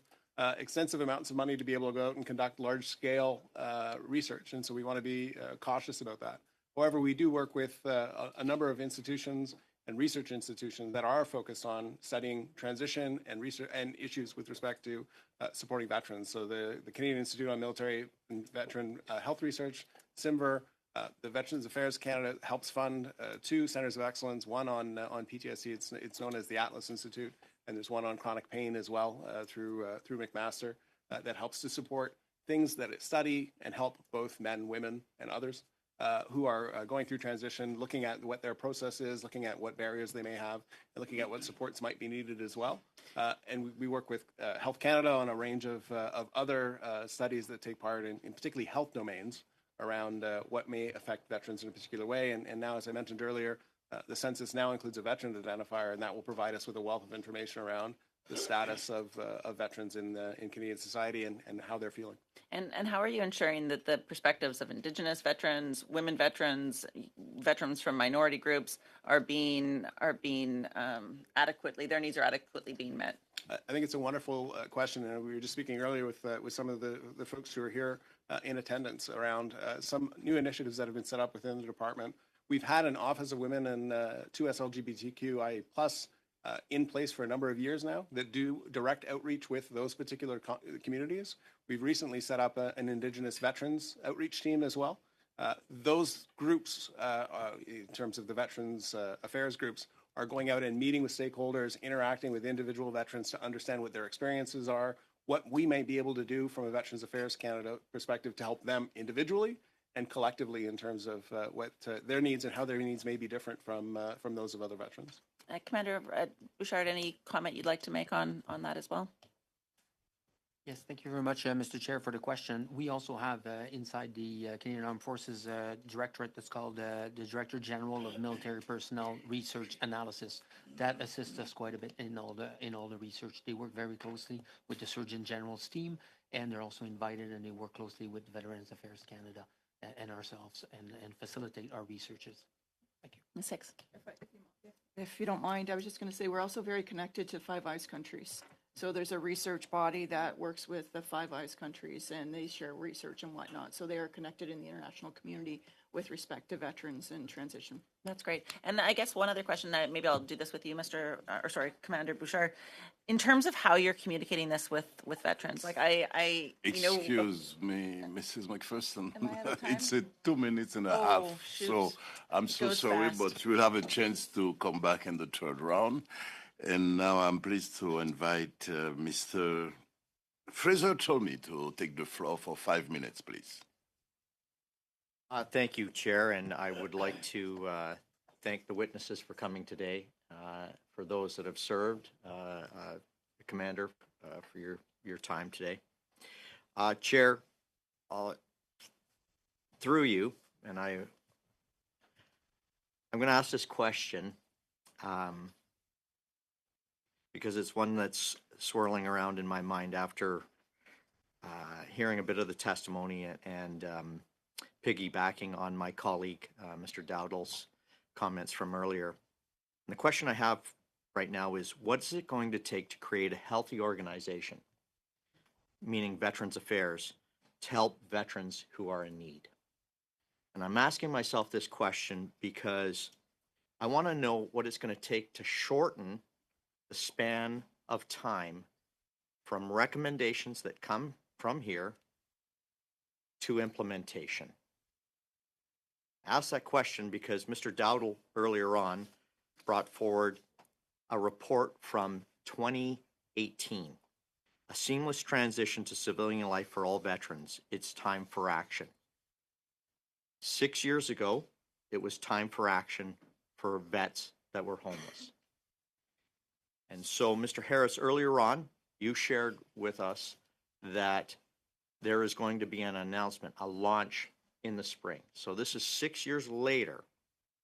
extensive amounts of money to be able to go out and conduct large-scale research, and so we want to be cautious about that. However, we do work with a number of institutions and research institutions that are focused on studying transition and research and issues with respect to supporting veterans. So the Canadian Institute on Military and Veteran Health Research, CIMVER, the Veterans Affairs Canada helps fund 2 centers of excellence, one on PTSD, it's known as the Atlas Institute, and there's one on chronic pain as well through McMaster that helps to support things that study and help both men, women, and others who are going through transition, looking at what their process is, looking at what barriers they may have, and looking at what supports might be needed as well. And we work with Health Canada on a range of other studies that take part in particularly health domains around what may affect veterans in a particular way. And now, as I mentioned earlier, the census now includes a veteran identifier, and that will provide us with a wealth of information around the status of veterans in Canadian society and how they're feeling. And how are you ensuring that the perspectives of Indigenous veterans, women veterans, veterans from minority groups are being adequately, their needs are adequately being met? I think it's a wonderful question, and we were just speaking earlier with some of the folks who are here in attendance around some new initiatives that have been set up within the department. We've had an Office of Women and 2S LGBTQIA+ in place for a number of years now that do direct outreach with those particular communities. We've recently set up an Indigenous veterans outreach team as well. Those groups, in terms of the Veterans Affairs groups, are going out and meeting with stakeholders, interacting with individual veterans to understand what their experiences are, what we may be able to do from a Veterans Affairs Canada perspective to help them individually and collectively in terms of what their needs and how their needs may be different from those of other veterans. Commander Bouchard, any comment you'd like to make on that as well? Yes, thank you very much, Mr. Chair, for the question. We also have inside the Canadian Armed Forces Directorate that's called the Director General of Military Personnel Research Analysis. That assists us quite a bit in all the research. They work very closely with the Surgeon General's team, and they're also invited, and they work closely with Veterans Affairs Canada and ourselves and facilitate our researches. Thank you. Ms. Hicks. If you don't mind, I was just going to say we're also very connected to Five Eyes countries. So there's a research body that works with the Five Eyes countries, and they share research and whatnot. So they are connected in the international community with respect to veterans and transition. That's great. And I guess one other question that maybe I'll do this with you, Commander Bouchard. In terms of how you're communicating this with veterans, like Excuse me, Mrs. McPherson. Am I out of time? It's 2 minutes and a Oh, half, shoot. so I'm so goes sorry, fast. but you'll have a chance to come back in the third round. And now I'm pleased to invite Mr. Fraser told me to take the floor for 5 minutes, please. Thank you, Chair, and I would like to thank the witnesses for coming today. For those that have served, Commander, for your time today. Chair, through you, and I'm going to ask this question because it's one that's swirling around in my mind after hearing a bit of the testimony and piggybacking on my colleague, Mr. Dowdall's comments from earlier. And the question I have right now is, what is it going to take to create a healthy organization, meaning Veterans Affairs, to help veterans who are in need? And I'm asking myself this question because I want to know what it's going to take to shorten the span of time from recommendations that come from here to implementation. I ask that question because Mr. Dowdall earlier on brought forward a report from 2018, a seamless transition to civilian life for all veterans. It's time for action. 6 years ago, it was time for action for vets that were homeless. And so, Mr. Harris, earlier on, you shared with us that there is going to be an announcement, a launch in the spring. So this is 6 years later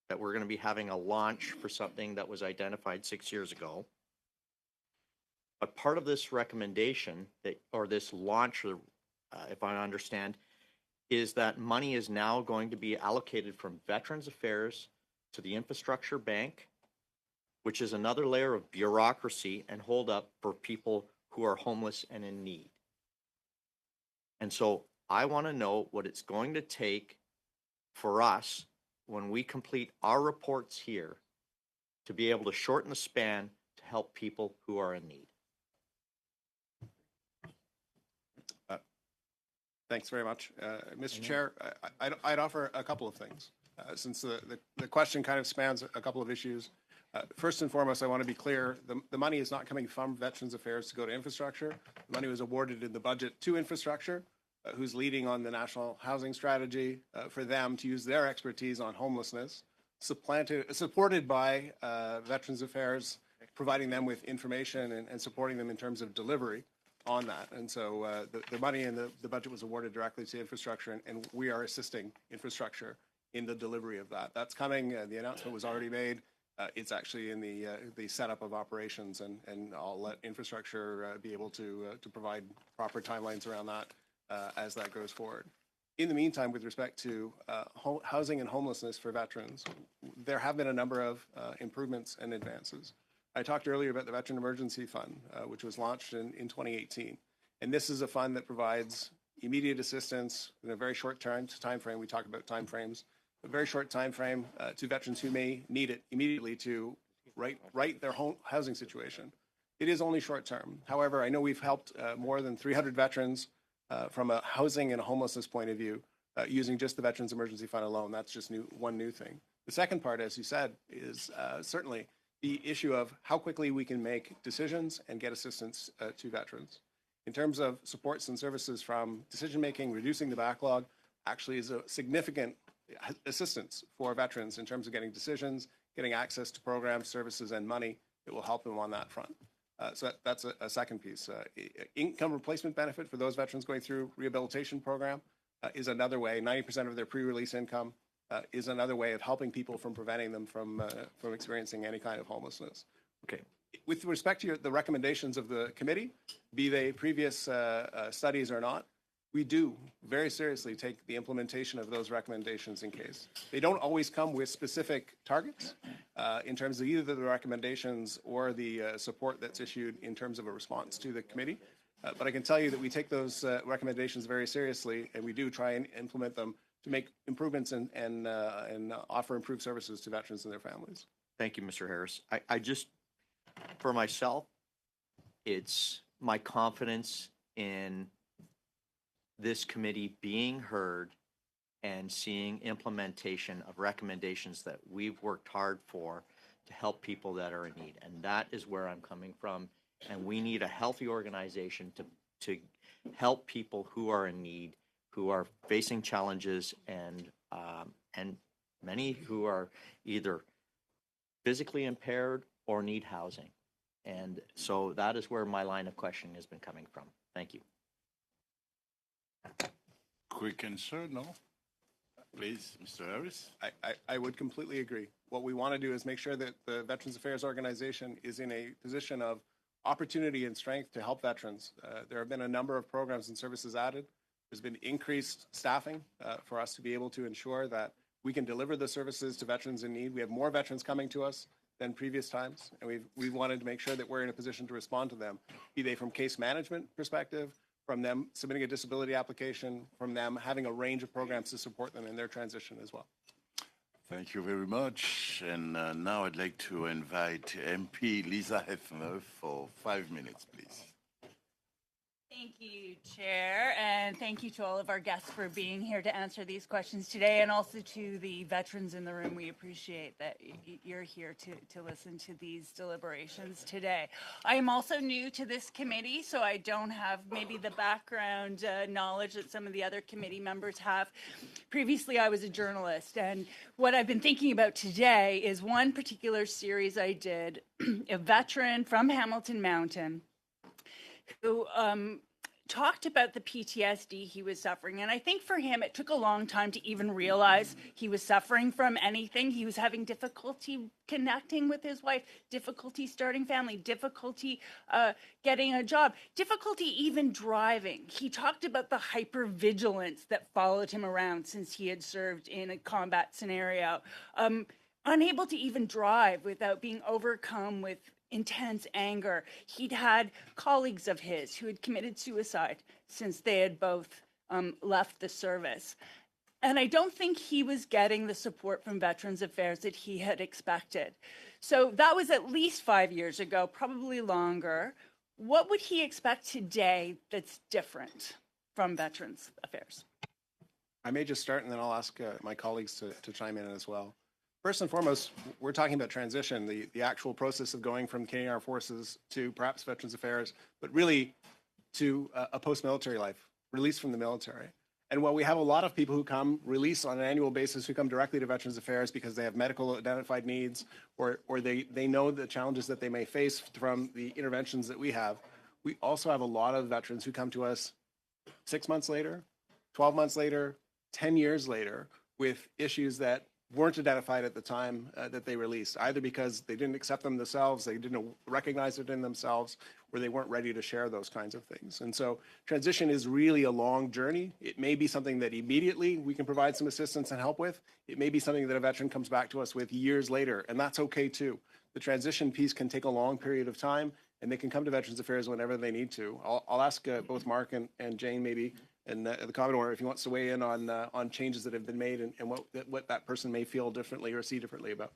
that we're going to be having a launch for something that was identified 6 years ago. But part of this recommendation, or this launch, if I understand, is that money is now going to be allocated from Veterans Affairs to the Infrastructure Bank, which is another layer of bureaucracy and holdup for people who are homeless and in need. And so I want to know what it's going to take for us when we complete our reports here to be able to shorten the span to help people who are in need. Thanks very much. Mr. Chair, I'd offer a couple of things since the question kind of spans a couple of issues. First and foremost, I want to be clear, the money is not coming from Veterans Affairs to go to infrastructure. The money was awarded in the budget to infrastructure, who's leading on the national housing strategy for them to use their expertise on homelessness, supported by Veterans Affairs, providing them with information and supporting them in terms of delivery on that. And so the money in the budget was awarded directly to infrastructure, and we are assisting infrastructure in the delivery of that. That's coming. The announcement was already made. It's actually in the setup of operations, and I'll let infrastructure be able to provide proper timelines around that as that goes forward. In the meantime, with respect to housing and homelessness for veterans, there have been a number of improvements and advances. I talked earlier about the Veteran Emergency Fund, which was launched in 2018. And this is a fund that provides immediate assistance in a very short time frame. We talk about time frames. A very short time frame to veterans who may need it immediately to right their home housing situation. It is only short term. However, I know we've helped more than 300 veterans from a housing and a homelessness point of view using just the Veterans Emergency Fund alone. That's just one new thing. The second part, as you said, is certainly the issue of how quickly we can make decisions and get assistance to veterans. In terms of supports and services from decision making, reducing the backlog actually is a significant assistance for veterans in terms of getting decisions, getting access to programs, services, and money. It will help them on that front. So that's a second piece. Income replacement benefit for those veterans going through rehabilitation program is another way. 90% of their pre-release income is another way of helping people from preventing them from experiencing any kind of homelessness. Okay. With respect to the recommendations of the committee, be they previous studies or not, we do very seriously take the implementation of those recommendations in case. They don't always come with specific targets, in terms of either the recommendations or the support that's issued in terms of a response to the committee. But I can tell you that we take those recommendations very seriously, and we do try and implement them to make improvements and offer improved services to veterans and their families. Thank you, Mr. Harris. I just, for myself, it's my confidence in this committee being heard and seeing implementation of recommendations that we've worked hard for to help people that are in need. And that is where I'm coming from. And we need a healthy organization to help people who are in need, who are facing challenges, and many who are either physically impaired or need housing. And so that is where my line of questioning has been coming from. Thank you. Quick answer, no? Please, Mr. Harris. I would completely agree. What we want to do is make sure that the Veterans Affairs Organization is in a position of opportunity and strength to help veterans. There have been a number of programs and services added. There's been increased staffing for us to be able to ensure that we can deliver the services to veterans in need. We have more veterans coming to us than previous times, and we've wanted to make sure that we're in a position to respond to them, be they from case management perspective, from them submitting a disability application, from them having a range of programs to support them in their transition as well. Thank you very much. And now I'd like to invite MP Lisa Hefner for 5 minutes, please. Thank you, Chair, and thank you to all of our guests for being here to answer these questions today, and also to the veterans in the room. We appreciate that you're here to listen to these deliberations today. I am also new to this committee, so I don't have maybe the background knowledge that some of the other committee members have. Previously, I was a journalist, and what I've been thinking about today is one particular series I did, a veteran from Hamilton Mountain, who talked about the PTSD he was suffering. And I think for him, it took a long time to even realize he was suffering from anything. He was having difficulty connecting with his wife, difficulty starting family, difficulty getting a job, difficulty even driving. He talked about the hypervigilance that followed him around since he had served in a combat scenario. Unable to even drive without being overcome with intense anger. He'd had colleagues of his who had committed suicide since they had both left the service. And I don't think he was getting the support from Veterans Affairs that he had expected. So that was at least 5 years ago, probably longer. What would he expect today that's different from Veterans Affairs? I may just start, and then I'll ask my colleagues to chime in as well. First and foremost, we're talking about transition, the actual process of going from Canadian Armed Forces to perhaps Veterans Affairs, but really to a post-military life, release from the military. And while we have a lot of people who come release on an annual basis who come directly to Veterans Affairs because they have medical identified needs or they know the challenges that they may face from the interventions that we have, we also have a lot of veterans who come to us 6 months later, 12 months later, 10 years later with issues that weren't identified at the time that they released, either because they didn't accept them themselves, they didn't recognize it in themselves, or they weren't ready to share those kinds of things. And so transition is really a long journey. It may be something that immediately we can provide some assistance and help with. It may be something that a veteran comes back to us with years later, and that's okay too. The transition piece can take a long period of time, and they can come to Veterans Affairs whenever they need to. I'll ask both Mark and Jane maybe, and the Commodore, if he wants to weigh in on changes that have been made and what that person may feel differently or see differently about.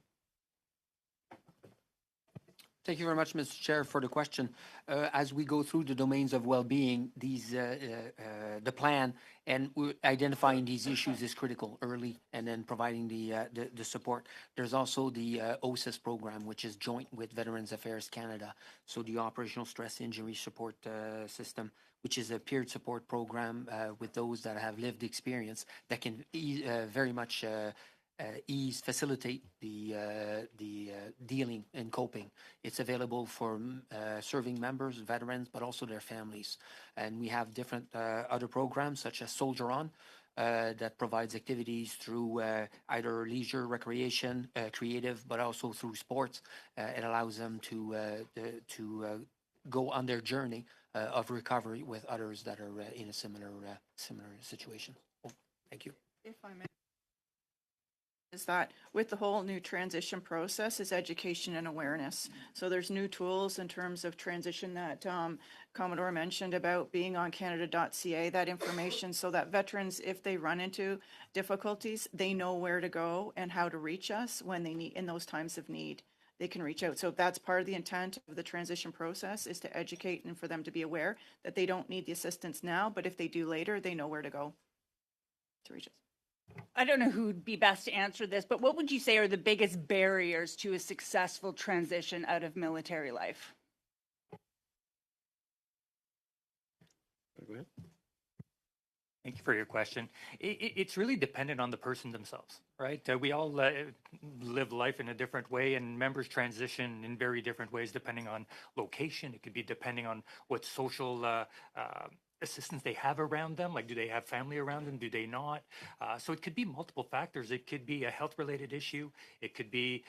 Thank you very much, Mr. Chair, for the question. As we go through the domains of well-being, the plan and identifying these issues is critical early, and then providing the support. There's also the OSIS program, which is joint with Veterans Affairs Canada. So the Operational Stress Injury Support System, which is a peer support program with those that have lived experience that can very much facilitate the dealing and coping. It's available for serving members, veterans, but also their families. And we have different other programs such as Soldier On that provides activities through either leisure, recreation, creative, but also through sports. It allows them to go on their journey of recovery with others that are in a similar situation. Oh, thank you. If I may. is that with the whole new transition process is education and awareness. So there's new tools in terms of transition that Commodore mentioned about being on Canada.ca, that information, so that veterans, if they run into difficulties, they know where to go and how to reach us when they need, in those times of need, they can reach out. So that's part of the intent of the transition process, is to educate and for them to be aware that they don't need the assistance now, but if they do later, they know where to go to reach us. I don't know who would be best to answer this, but what would you say are the biggest barriers to a successful transition out of military life? Go ahead. Thank you for your question. It's really dependent on the person themselves, right? We all live life in a different way, and members transition in very different ways depending on location. It could be depending on what social assistance they have around them. Like, do they have family around them? Do they not? So it could be multiple factors. It could be a health-related issue. It could be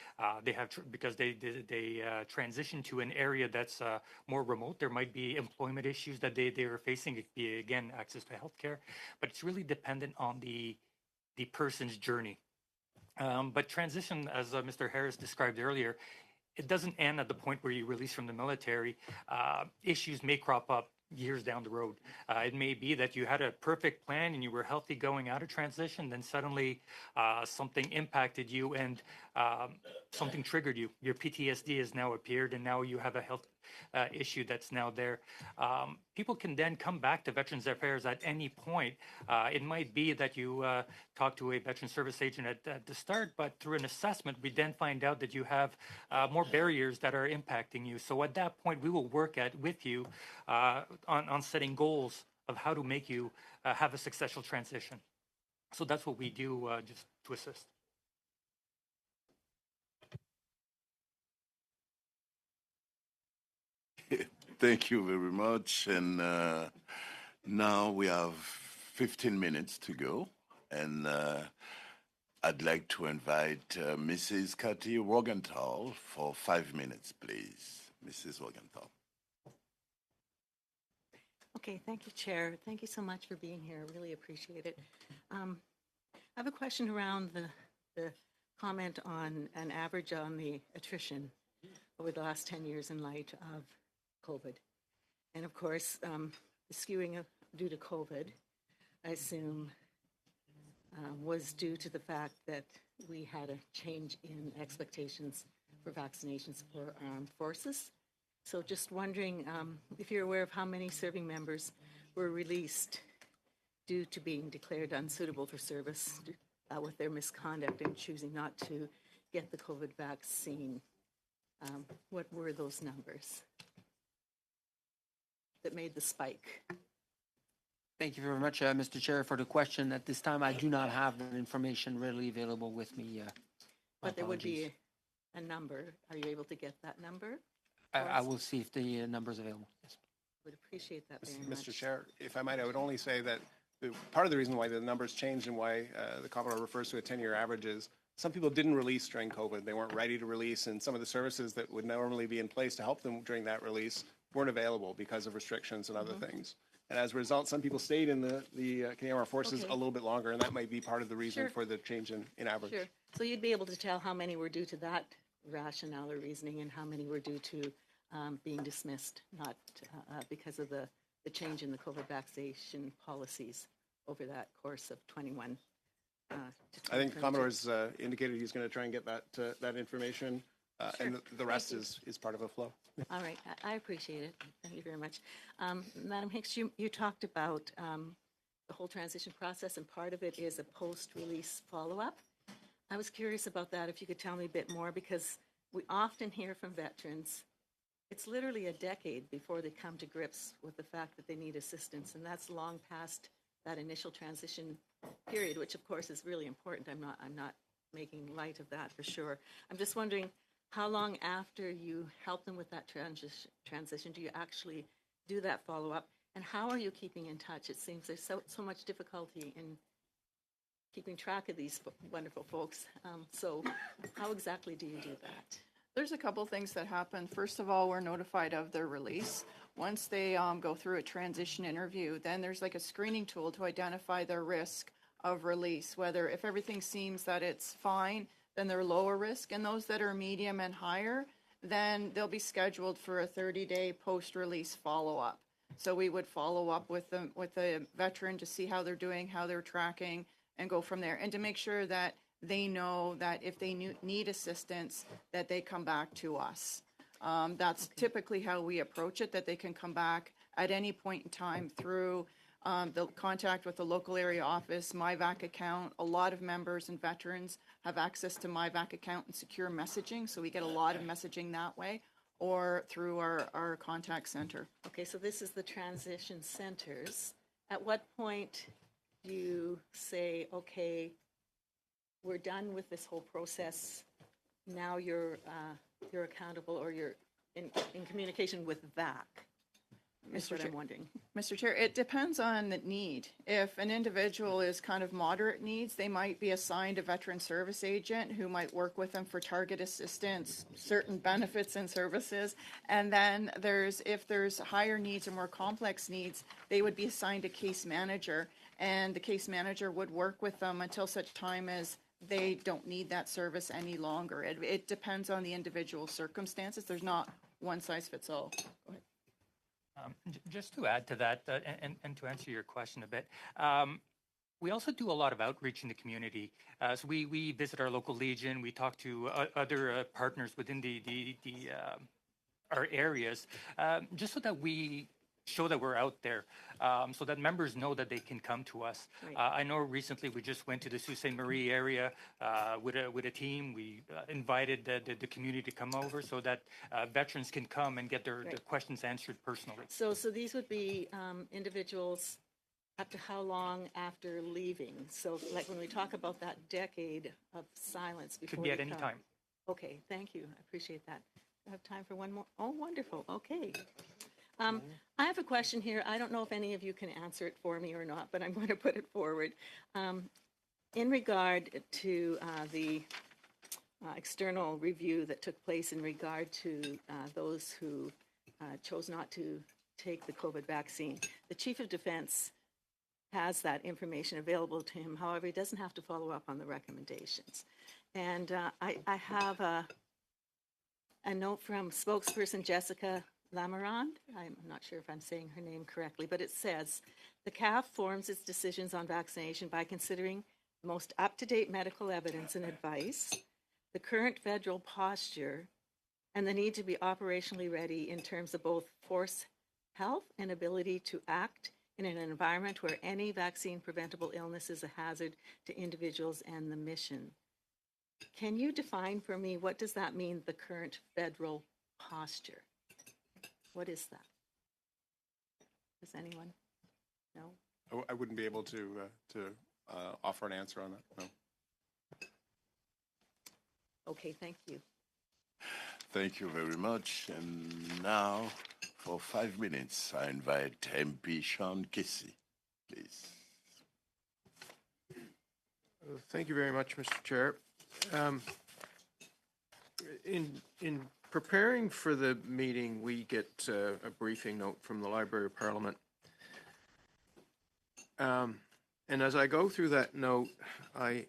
they have because they transition to an area that's more remote. There might be employment issues that they are facing. It could be, again, access to healthcare, but it's really dependent on the person's journey. But transition, as Mr. Harris described earlier, it doesn't end at the point where you release from the military. Issues may crop up years down the road. It may be that you had a perfect plan and you were healthy going out of transition, then suddenly something impacted you and something triggered you. Your PTSD has now appeared and now you have a health issue that's now there. People can then come back to Veterans Affairs at any point. It might be that you talk to a veteran service agent at the start, but through an assessment, we then find out that you have more barriers that are impacting you. So at that point, we will work with you on setting goals of how to make you have a successful transition. So that's what we do just to assist. Thank you very much. And now we have 15 minutes to go. And I'd like to invite Mrs. Kathy Rogenthal for 5 minutes, please. Mrs. Rogenthal. Okay, thank you, Chair. Thank you so much for being here. I really appreciate it. I have a question around the comment on an average on the attrition over the last 10 years in light of COVID. And of course, the skewing due to COVID, I assume, was due to the fact that we had a change in expectations for vaccinations for armed forces. So just wondering if you're aware of how many serving members were released due to being declared unsuitable for service with their misconduct in choosing not to get the COVID vaccine. What were those numbers that made the spike? Thank you very much, Mr. Chair, for the question. At this time, I do not have that information readily available with me. But there would be a number. Are you able to get that number? I will see if the number is available. Yes. Would appreciate that very much. Mr. Chair, if I might, I would only say that part of the reason why the numbers changed and why the Commodore refers to a 10-year average is some people didn't release during COVID. They weren't ready to release, and some of the services that would normally be in place to help them during that release weren't available because of restrictions and other things. And as a result, some people stayed in the Canadian Armed Forces a little bit longer, and that might be part of the reason for the change in average. Sure. So you'd be able to tell how many were due to that rationale or reasoning and how many were due to being dismissed, not because of the change in the COVID vaccination policies over that course of 21. I think the Commodore's indicated he's going to try and get that information, and the rest is part of a flow. All right, I appreciate it. Thank you very much. Madam Hicks, you talked about the whole transition process, and part of it is a post-release follow-up. I was curious about that, if you could tell me a bit more, because we often hear from veterans, it's literally a decade before they come to grips with the fact that they need assistance, and that's long past that initial transition period, which of course is really important. I'm not making light of that for sure. I'm just wondering, how long after you help them with that transition do you actually do that follow-up, and how are you keeping in touch? It seems there's so much difficulty in keeping track of these wonderful folks. So how exactly do you do that? There's a couple things that happen. First of all, we're notified of their release. Once they go through a transition interview, then there's like a screening tool to identify their risk of release, whether if everything seems that it's fine, then they're lower risk, and those that are medium and higher, then they'll be scheduled for a 30-day post-release follow-up. So we would follow up with the veteran to see how they're doing, how they're tracking, and go from there. And to make sure that they know that if they need assistance, that they come back to us. That's typically how we approach it, that they can come back at any point in time through the contact with the local area office, MyVac account. A lot of members and veterans have access to MyVac account and secure messaging, so we get a lot of messaging that way, or through our contact center. Okay, so this is the transition centers. At what point do you say, okay, we're done with this whole process, now you're accountable, or you're in communication with VAC? Is what I'm wondering. Mr. Chair, it depends on the need. If an individual is kind of moderate needs, they might be assigned a veteran service agent who might work with them for target assistance, certain benefits and services. And then if there's higher needs or more complex needs, they would be assigned a case manager, and the case manager would work with them until such time as they don't need that service any longer. It depends on the individual circumstances. There's not one size fits all. Go ahead. Just to add to that, and to answer your question a bit, we also do a lot of outreach in the community. So we visit our local Legion, we talk to other partners within our areas, just so that we show that we're out there, so that members know that they can come to us. Right. I know recently we just went to the Sault Ste. Marie area with a team. We invited the community to come over so that veterans can come and get their questions answered personally. So these would be individuals up to how long after leaving? So like when we talk about that decade of silence before Could be at they any come. time. Okay, thank you. I appreciate that. I have time for one more. Oh, wonderful. Okay. I have a question here. I don't know if any of you can answer it for me or not, but I'm going to put it forward. In regard to the external review that took place in regard to those who chose not to take the COVID vaccine, the Chief of Defense has that information available to him. However, he doesn't have to follow up on the recommendations. And I have a note from spokesperson Jessica Lamarand. I'm not sure if I'm saying her name correctly, but it says, the CAF forms its decisions on vaccination by considering the most up-to-date medical evidence and advice, the current federal posture, and the need to be operationally ready in terms of both force health and ability to act in an environment where any vaccine-preventable illness is a hazard to individuals and the mission. Can you define for me, what does that mean, the current federal posture? What is that? Does anyone know? I wouldn't be able to offer an answer on that, no. Okay, thank you. Thank you very much. And now, for 5 minutes, I invite MP Sean Casey, please. Thank you very much, Mr. Chair. In preparing for the meeting, we get a briefing note from the Library of Parliament. And as I go through that note, I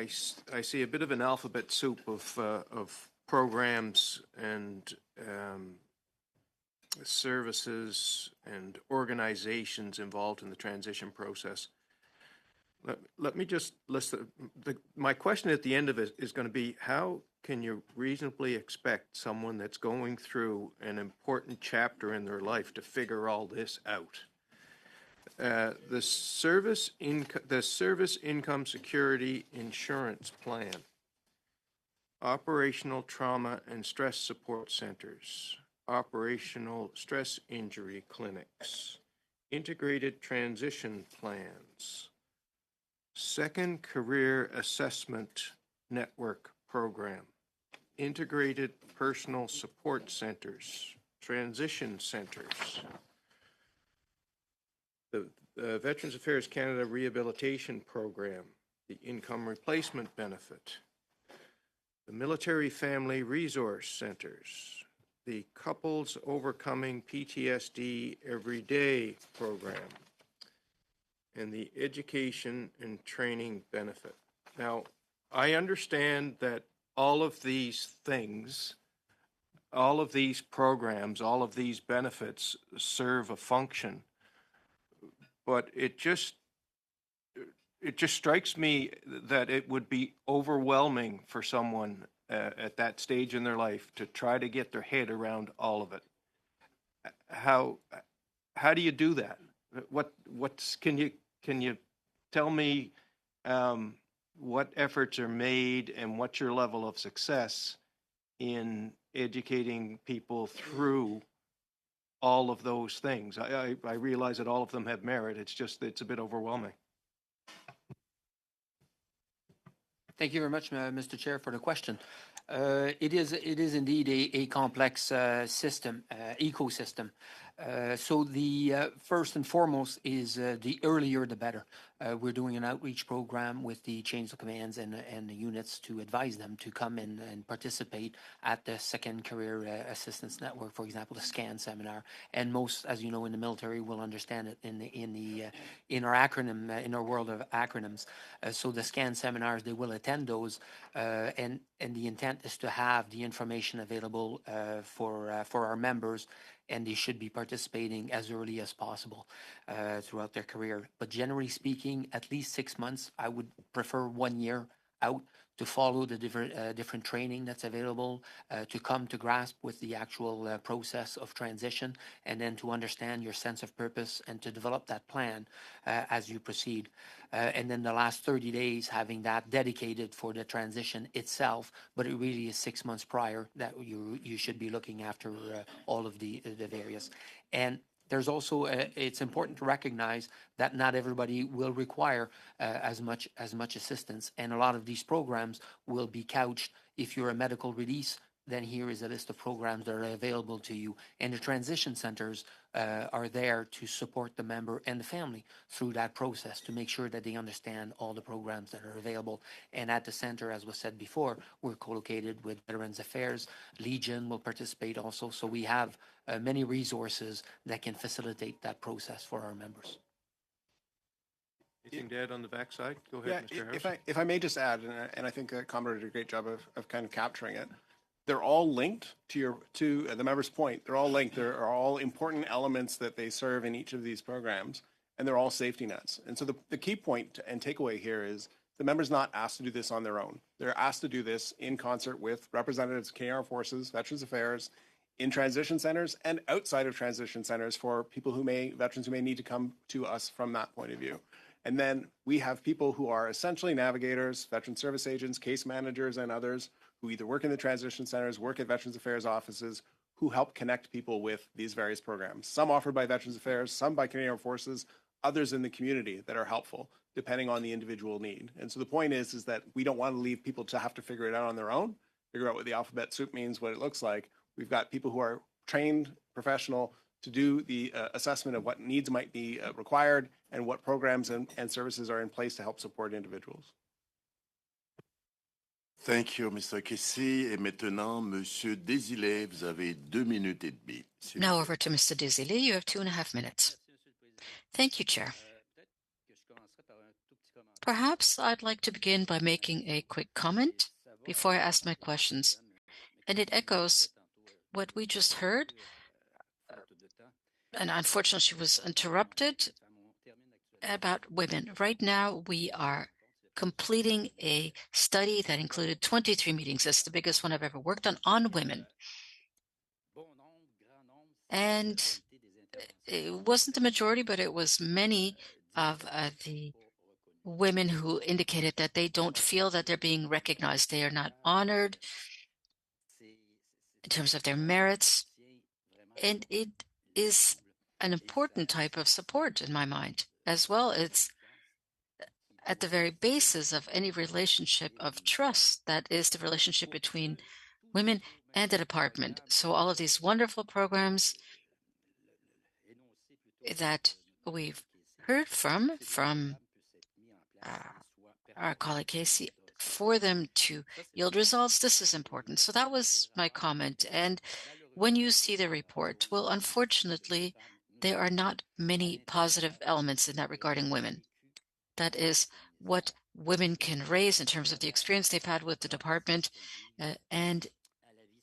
see a bit of an alphabet soup of programs and services and organizations involved in the transition process. Let me just list my question at the end of it is going to be, how can you reasonably expect someone that's going through an important chapter in their life to figure all this out? The service income security insurance plan, operational trauma and stress support centers, operational stress injury clinics, integrated transition plans, second career assessment network program, integrated personal support centers, transition centers, the Veterans Affairs Canada Rehabilitation Program, the Income Replacement Benefit, the Military Family Resource Centers, the Couples Overcoming PTSD Everyday Program, and the education and training benefit. Now, I understand that all of these things, all of these programs, all of these benefits serve a function, but it just strikes me that it would be overwhelming for someone at that stage in their life to try to get their head around all of it. How do you do that? Can you tell me what efforts are made and what's your level of success in educating people through all of those things? I realize that all of them have merit. It's a bit overwhelming. Thank you very much, Mr. Chair, for the question. It is indeed a complex system, ecosystem. So the first and foremost is the earlier the better. We're doing an outreach program with the chains of commands and the units to advise them to come in and participate at the Second Career Assistance Network, for example, the SCAN seminar. And most, as you know, in the military, will understand it in our acronym, in our world of acronyms. So the SCAN seminars, they will attend those, and the intent is to have the information available for our members, and they should be participating as early as possible throughout their career. But generally speaking, at least 6 months. I would prefer 1 year out to follow the different training that's available, to come to grasp with the actual process of transition, and then to understand your sense of purpose and to develop that plan as you proceed. And then the last 30 days, having that dedicated for the transition itself, but it really is 6 months prior that you should be looking after all of the various. And there's also it's important to recognize that not everybody will require as much assistance, and a lot of these programs will be couched. If you're a medical release, then here is a list of programs that are available to you, and the transition centers are there to support the member and the family through that process to make sure that they understand all the programs that are available. And at the center, as was said before, we're co-located with Veterans Affairs. Legion will participate also, so we have many resources that can facilitate that process for our members. Anything to add on the backside? Go ahead, Mr. Harris. If I may just add, and I think Commodore did a great job of kind of capturing it. They're all linked to the member's point. They're all linked. There are all important elements that they serve in each of these programs, and they're all safety nets. And so the key point and takeaway here is the member's not asked to do this on their own. They're asked to do this in concert with representatives of Canadian Armed Forces, Veterans Affairs, in transition centers and outside of transition centers for veterans who may need to come to us from that point of view. And then we have people who are essentially navigators, veteran service agents, case managers, and others who either work in the transition centers, work at Veterans Affairs offices, who help connect people with these various programs. Some offered by Veterans Affairs, some by Canadian Armed Forces, others in the community that are helpful, depending on the individual need. And so the point is that we don't want to leave people to have to figure it out on their own, figure out what the alphabet soup means, what it looks like. We've got people who are trained, professional, to do the assessment of what needs might be required and what programs and services are in place to help support individuals. Thank you, Mr. Kessy. Et maintenant, Monsieur Désilets, vous avez 2 minutes et demie. Now over to Mr. Désilets. You have 2.5 minutes. Thank you, Chair. Perhaps I'd like to begin by making a quick comment before I ask my questions. And it echoes what we just heard. And unfortunately, she was interrupted about women. Right now, we are completing a study that included 23 meetings. It's the biggest one I've ever worked on women. And it wasn't the majority, but it was many of the women who indicated that they don't feel that they're being recognized. They are not honored in terms of their merits. And it is an important type of support in my mind. As well, it's at the very basis of any relationship of trust, that is the relationship between women and the department. So all of these wonderful programs that we've heard from our colleague Casey, for them to yield results, this is important. So that was my comment. And when you see the report, well, unfortunately, there are not many positive elements in that regarding women. That is what women can raise in terms of the experience they've had with the department, and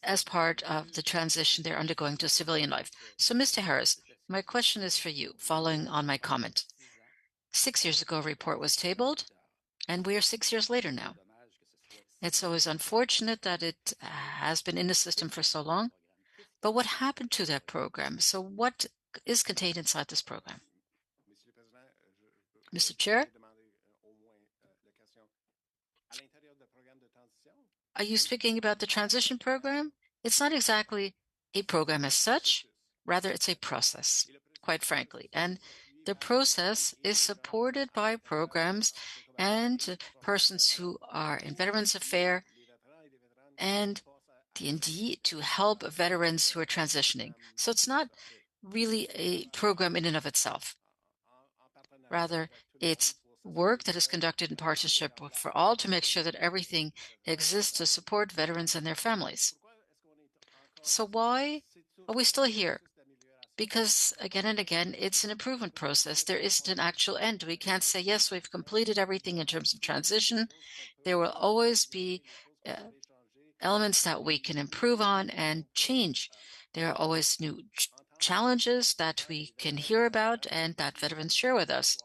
as part of the transition they're undergoing to civilian life. So, Mr. Harris, my question is for you, following on my comment. 6 years ago, a report was tabled, and we are 6 years later now. It's always unfortunate that it has been in the system for so long, but what happened to that program? So what is contained inside this program? Mr. Chair, are you speaking about the transition program? It's not exactly a program as such, rather it's a process, quite frankly. And the process is supported by programs and persons who are in Veterans Affairs and D&D to help veterans who are transitioning. So it's not really a program in and of itself. Rather, it's work that is conducted in partnership for all to make sure that everything exists to support veterans and their families. So why are we still here? Because again and again, it's an improvement process. There isn't an actual end. We can't say, yes, we've completed everything in terms of transition. There will always be elements that we can improve on and change. There are always new challenges that we can hear about and that veterans share with us,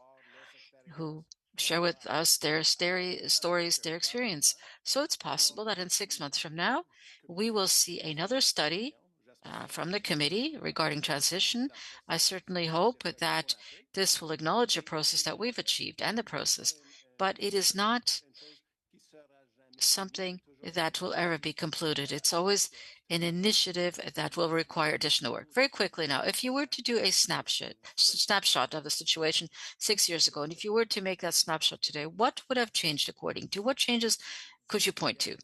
who share with us their stories, their experience. So it's possible that in 6 months from now, we will see another study from the committee regarding transition. I certainly hope that this will acknowledge a process that we've achieved and the process, but it is not something that will ever be concluded. It's always an initiative that will require additional work. Very quickly now, if you were to do a snapshot of the situation 6 years ago, and if you were to make that snapshot today, what would have changed according to what changes could you point to?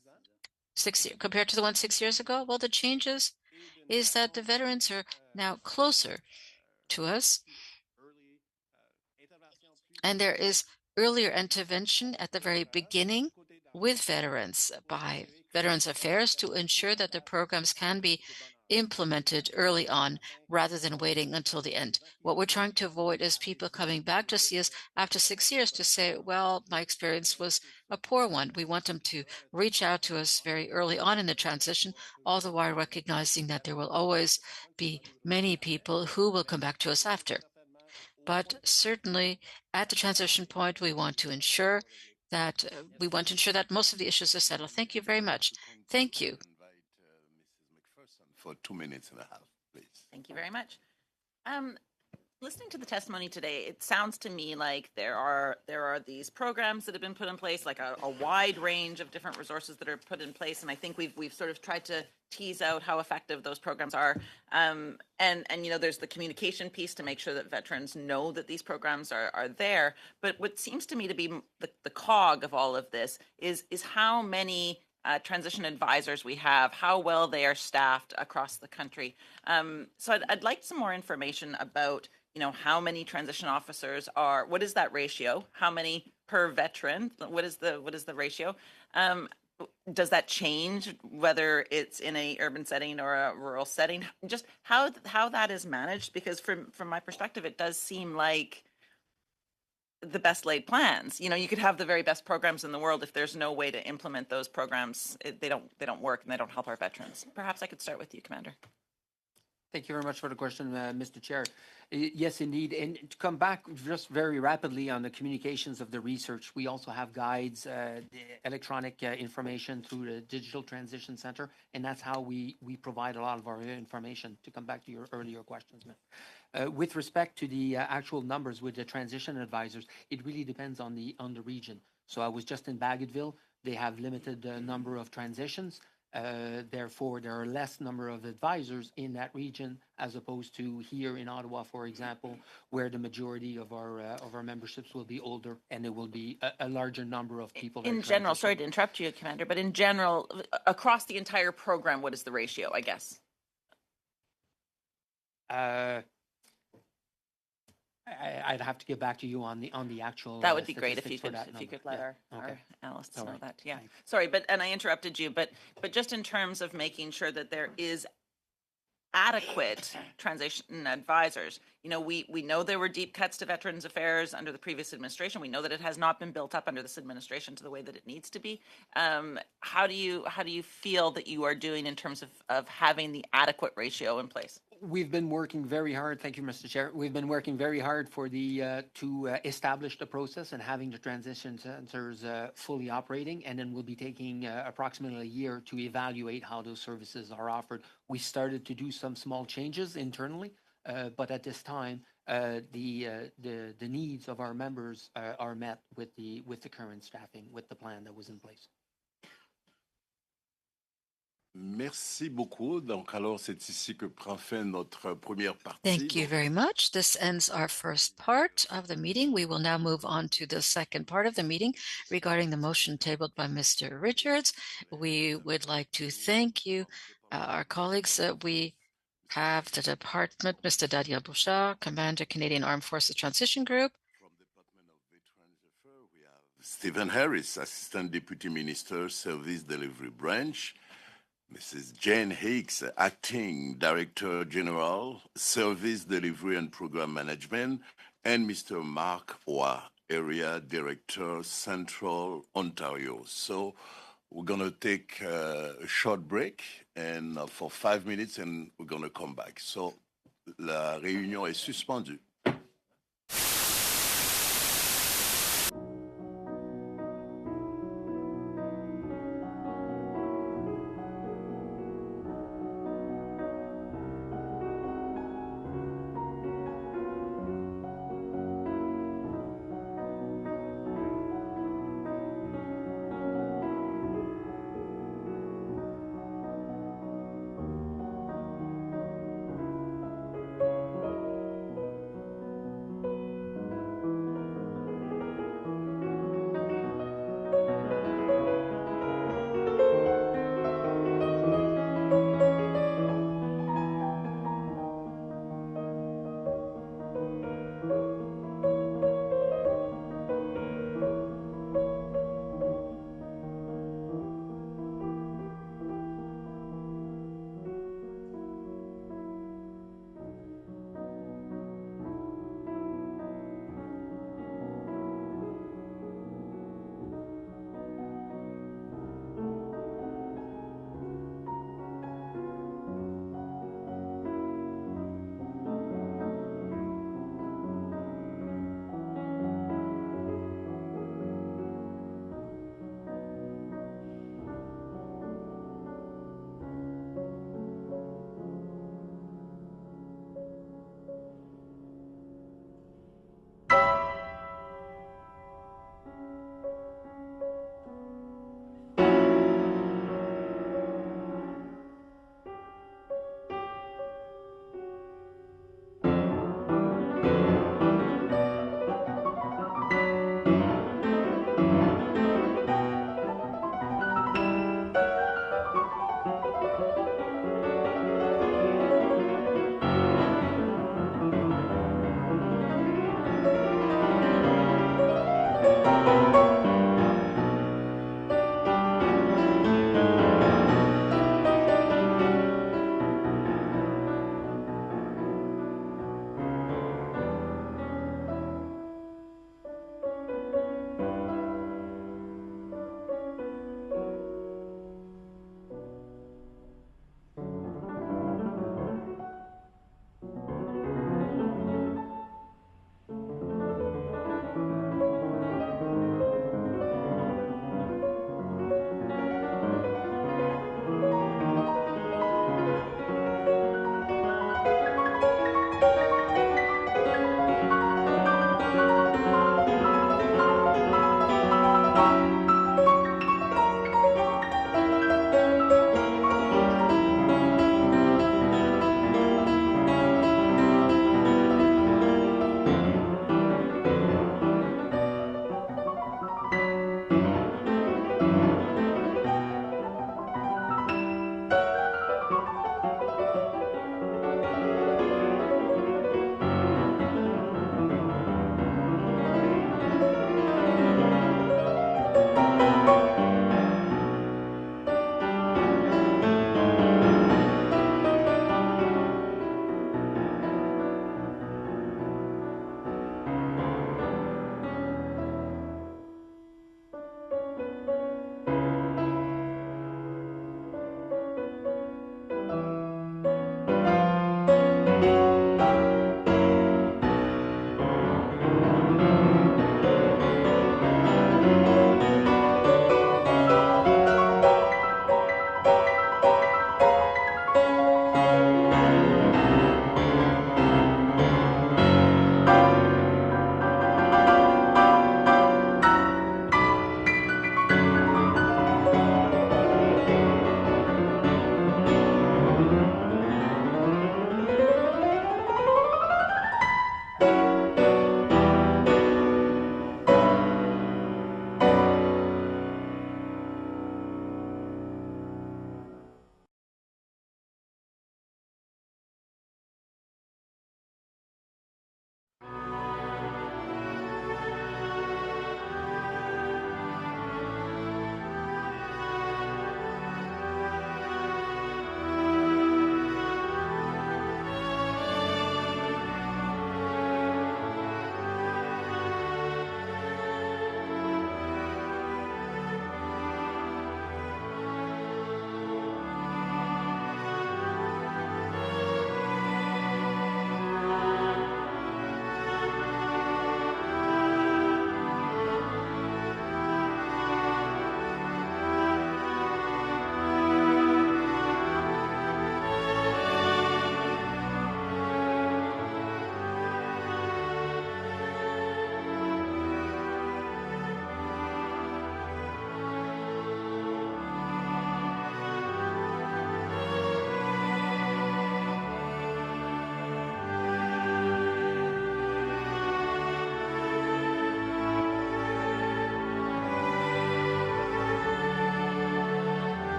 6 years compared to the one 6 years ago? Well, the changes is that the veterans are now closer to us, and there is earlier intervention at the very beginning with veterans by Veterans Affairs to ensure that the programs can be implemented early on rather than waiting until the end. What we're trying to avoid is people coming back to see us after 6 years to say, well, my experience was a poor one. We want them to reach out to us very early on in the transition, all the while recognizing that there will always be many people who will come back to us after. But certainly at the transition point, we want to ensure that most of the issues are settled. Thank you very much. Thank you. For 2.5 minutes, please. Thank you very much. Listening to the testimony today, it sounds to me like there are these programs that have been put in place, like a wide range of different resources that are put in place, and I think we've sort of tried to tease out how effective those programs are. And there's the communication piece to make sure that veterans know that these programs are there. But what seems to me to be the cog of all of this is how many transition advisors we have, how well they are staffed across the country. So I'd like some more information about, how many transition officers are, what is that ratio? How many per veteran? What is the ratio? Does that change whether it's in a urban setting or a rural setting? Just how that is managed, because from my perspective, it does seem like the best laid plans. You could have the very best programs in the world. If there's no way to implement those programs, they don't work and they don't help our veterans. Perhaps I could start with you, Commander. Thank you very much for the question, Mr. Chair. Yes, indeed. And to come back just very rapidly on the communications of the research, we also have guides, the electronic information through the Digital Transition Center, and that's how we provide a lot of our information, to come back to your earlier questions, ma'am. With respect to the actual numbers with the transition advisors, it really depends on the region. So I was just in Bagotville. They have limited number of transitions. Therefore, there are less number of advisors in that region as opposed to here in Ottawa, for example, where the majority of our memberships will be older, and there will be a larger number of people. In general, sorry to interrupt you, Commander, but in general, across the entire program, what is the ratio, I guess? I'd have to get back to you on the actual. That would be great if you could let our analysts know that. Yeah. Sorry, and I interrupted you, but just in terms of making sure that there is adequate transition advisors. You know, we know there were deep cuts to Veterans Affairs under the previous administration. We know that it has not been built up under this administration to the way that it needs to be. How do you feel that you are doing in terms of having the adequate ratio in place? We've been working very hard. Thank you, Mr. Chair. We've been working very hard for the to establish the process and having the transition centers fully operating. And then we'll be taking approximately a year to evaluate how those services are offered. We started to do some small changes internally, but at this time, the needs of our members are met with the current staffing, with the plan that was in place. Merci beaucoup. Donc, alors, c'est ici que prend fin notre première partie. Thank you very much. This ends our first part of the meeting. We will now move on to the second part of the meeting regarding the motion tabled by Mr. Richards. We would like to thank you, our colleagues. We have the department, Mr. Daniel Bouchard, Commander, Canadian Armed Forces Transition Group. From Department of Veterans Affairs, we have Stephen Harris, Assistant Deputy Minister, Service Delivery Branch. Mrs. Jane Hicks, Acting Director General, Service Delivery and Program Management, and Mr. Mark Waugh, Area Director, Central Ontario. So we're going to take a short break and for 5 minutes, and we're going to come back. So la réunion est suspendue.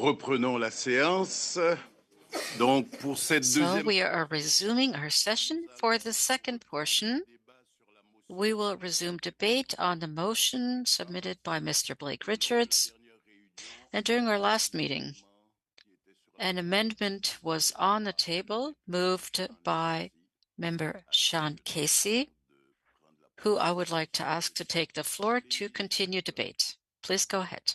reprenons la séance. Donc, pour cette So deuxième we are resuming our session. For the second portion, we will resume debate on the motion submitted by Mr. Blake Richards. And during our last meeting, an amendment was on the table, moved by Member Sean Casey, who I would like to ask to take the floor to continue debate. Please go ahead.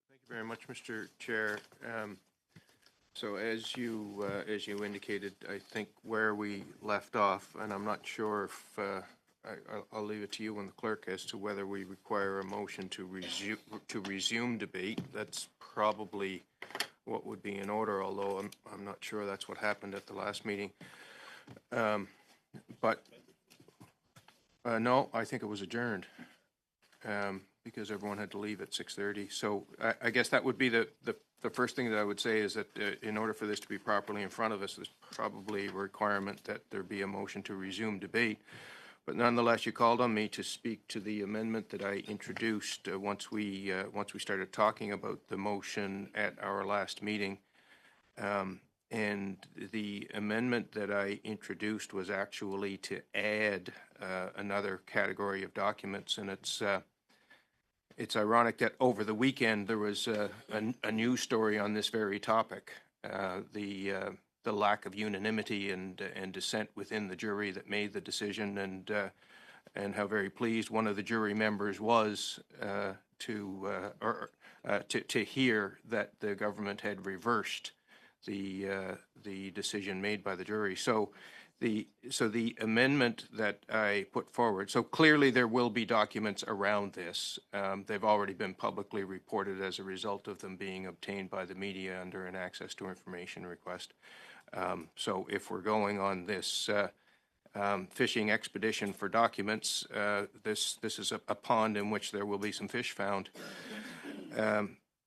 Thank you very much, Mr. Chair. So as you indicated, I think where we left off, and I'm not sure if I'll leave it to you and the clerk as to whether we require a motion to resume debate. That's probably what would be in order, although I'm not sure that's what happened at the last meeting. But no, I think it was adjourned because everyone had to leave at 6:30. So I guess that would be the first thing that I would say is that in order for this to be properly in front of us, there's probably a requirement that there be a motion to resume debate. But nonetheless, you called on me to speak to the amendment that I introduced once we started talking about the motion at our last meeting. And the amendment that I introduced was actually to add another category of documents, and it's ironic that over the weekend there was a news story on this very topic, the lack of unanimity and dissent within the jury that made the decision, and how very pleased one of the jury members was to hear that the government had reversed the decision made by the jury. So the amendment that I put forward, so clearly there will be documents around this. They've already been publicly reported as a result of them being obtained by the media under an access to information request. So if we're going on this fishing expedition for documents, this is a pond in which there will be some fish found.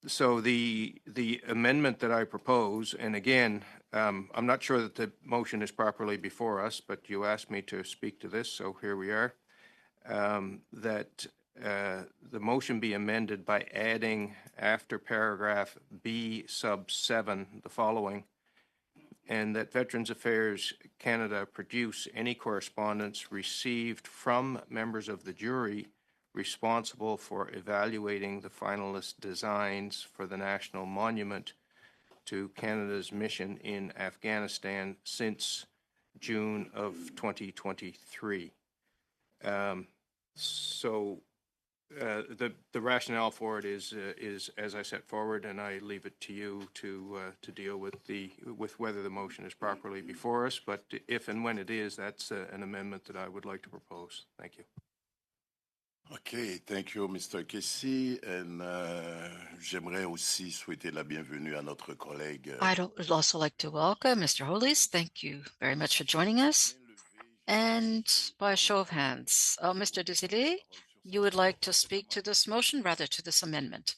So the amendment that I propose, and again, I'm not sure that the motion is properly before us, but you asked me to speak to this, so here we are. That the motion be amended by adding after paragraph B sub 7 the following, and that Veterans Affairs Canada produce any correspondence received from members of the jury responsible for evaluating the finalist designs for the National Monument to Canada's mission in Afghanistan since June of 2023. The rationale for it is as I set forward, and I leave it to you to deal with whether the motion is properly before us. But if and when it is, that's an amendment that I would like to propose. Thank you. Okay, thank you, Mr. Casey. And j'aimerais aussi souhaiter la bienvenue à notre collègue. I'd also like to welcome Mr. Hollis. Thank you very much for joining us. And by a show of hands, Mr. Dusilly, you would like to speak to this motion, rather to this amendment.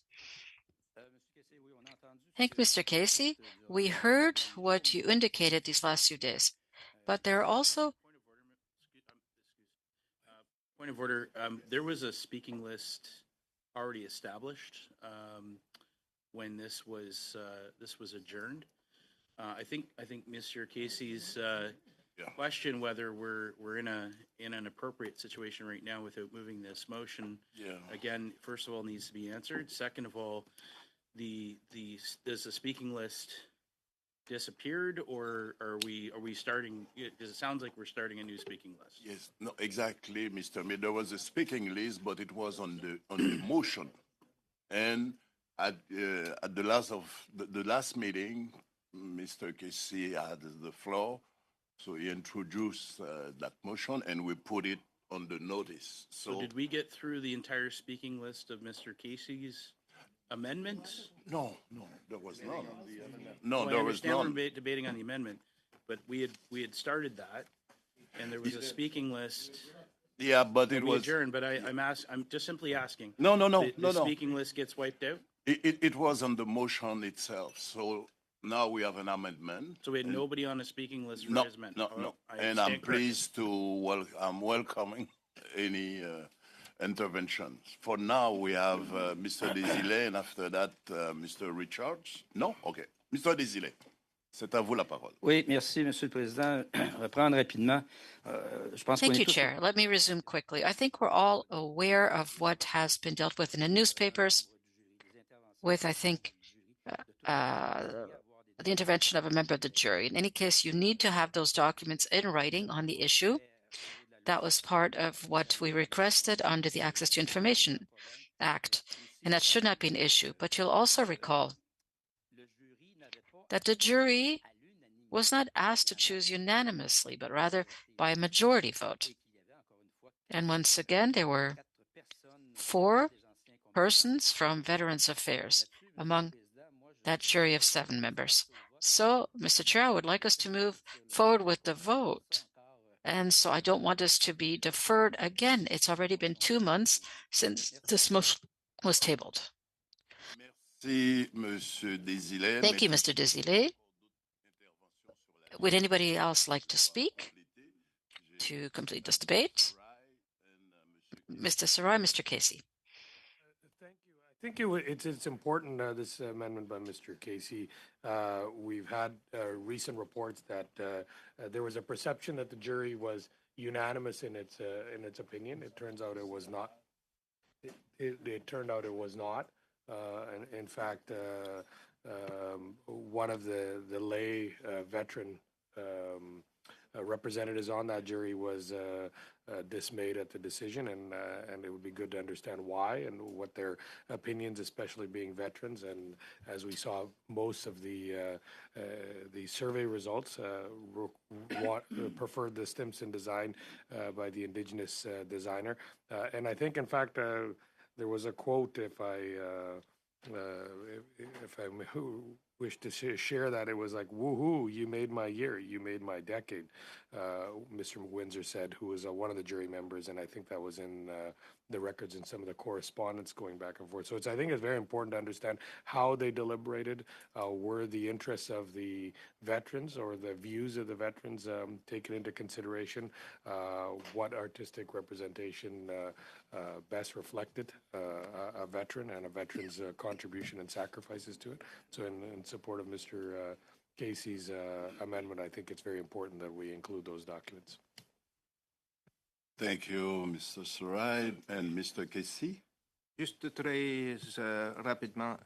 Thank you, Mr. Casey. We heard what you indicated these last few days, but there are also... Point of order. There was a speaking list already established when this was adjourned. I think Mr. Casey's question whether we're in an appropriate situation right now without moving this motion. Again, first of all, needs to be answered. Second of all, does the speaking list disappeared, or are we starting? Because it sounds like we're starting a new speaking list. Yes, no, exactly, Mr. Mayor. There was a speaking list, but it was on the motion. And at the last meeting, Mr. Casey had the floor, so he introduced that motion, and we put it on the notice. So did we get through the entire speaking list of Mr. Casey's amendments? No, there was none. No, there was none. I understand we're debating on the amendment, but we had started that, and there was a speaking list. Yeah, but it was adjourned. But I'm just simply asking. No. The speaking list gets wiped out. It was on the motion itself. So now we have an amendment. So we had nobody on the speaking list for his amendment. No. And I'm pleased to welcoming any interventions. For now, we have Mr. Desilets, and after that, Mr. Richards. No? Okay. Mr. Desilets, c'est à vous la parole. Oui, merci, Monsieur le Président. Reprendre rapidement. Je pense qu'on Thank est you, tous... Chair. Let me resume quickly. I think we're all aware of what has been dealt with in the newspapers with, I think, the intervention of a member of the jury. In any case, you need to have those documents in writing on the issue. That was part of what we requested under the Access to Information Act, and that should not be an issue. But you'll also recall that the jury was not asked to choose unanimously, but rather by a majority vote. And once again, there were 4 persons from Veterans Affairs among that jury of 7 members. So, Mr. Chair, I would like us to move forward with the vote. And so I don't want us to be deferred again. It's already been 2 months since this motion was tabled. Merci, Monsieur Desilets. Thank you, Mr. Desilets. Would anybody else like to speak to complete this debate? Mr. Sarai, Mr. Casey. Thank you. I think it's important, this amendment by Mr. Casey. We've had recent reports that there was a perception that the jury was unanimous in its opinion. It turns out it was not. It turned out it was not. And in fact, one of the lay veteran representatives on that jury was dismayed at the decision, and it would be good to understand why and what their opinions, especially being veterans. And as we saw, most of the survey results preferred the Stimson design by the Indigenous designer. And I think, in fact, there was a quote, if I wish to share that, it was like, woohoo, you made my year, you made my decade, Mr. Windsor said, who was one of the jury members, and I think that was in the records and some of the correspondence going back and forth. So I think it's very important to understand how they deliberated, were the interests of the veterans or the views of the veterans taken into consideration, what artistic representation best reflected a veteran and a veteran's contribution and sacrifices to it. So in support of Mr. Casey's amendment, I think it's very important that we include those documents. Thank you, Mr. Sarai and Mr. Casey. Juste très rapidement,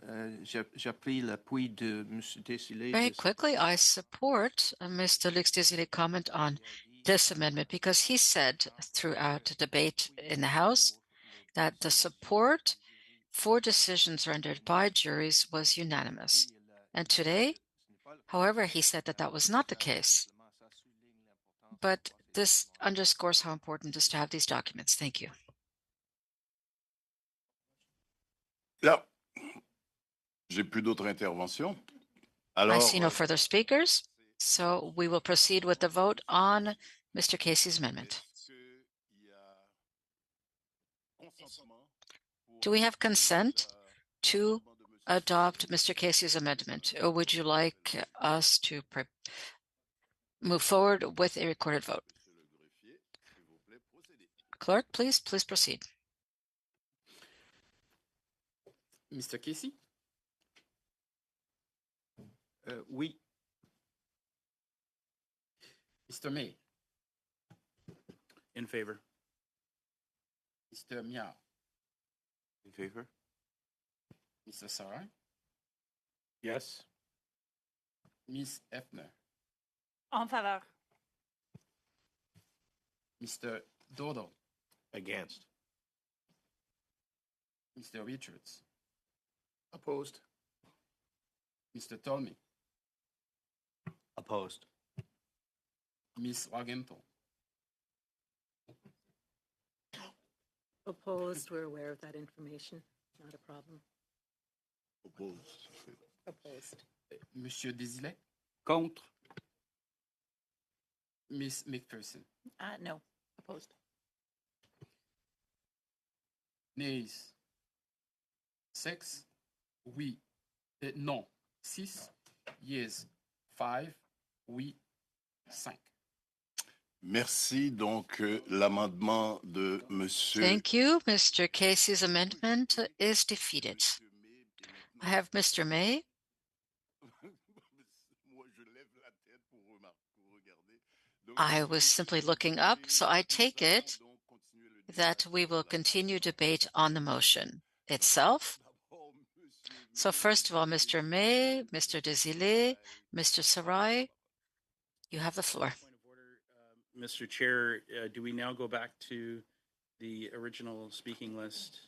j'appuie l'appui de M. Desilets. Very quickly, I support Mr. Luc Desilets' comment on this amendment because he said throughout the debate in the House that the support for decisions rendered by juries was unanimous. And today, however, he said that that was not the case. But this underscores how important it is to have these documents. Thank you. Là, j'ai plus d'autres interventions. I Alors, see no further speakers, so we will proceed with the vote on Mr. Casey's amendment. Do we have consent to adopt Mr. Casey's amendment, or would you like us to move forward with a recorded vote? Clerk, please proceed. Mr. Casey? Oui. Mr. May? In favor. Mr. Miao? In favor? Mr. Sarai? Yes. Ms. Effner? En faveur. Mr. Dodo? Against. Mr. Richards? Opposed. Mr. Tolmy? Opposed. Ms. Wagento? Opposed, we're aware of that information. Not a problem. Opposed. Monsieur Desilets? Contre. Ms. McPherson? No, opposed. Nays? 6. Oui. Non. 6. Yes. 5. Oui. 5. Merci. Donc, l'amendement de Monsieur. Thank you. Mr. Casey's amendment is defeated. I have Mr. May. I was simply looking up, so I take it that we will continue debate on the motion itself. So first of all, Mr. May, Mr. Desilets, Mr. Sarai, you have the floor. Point of order, Mr. Chair, do we now go back to the original speaking list?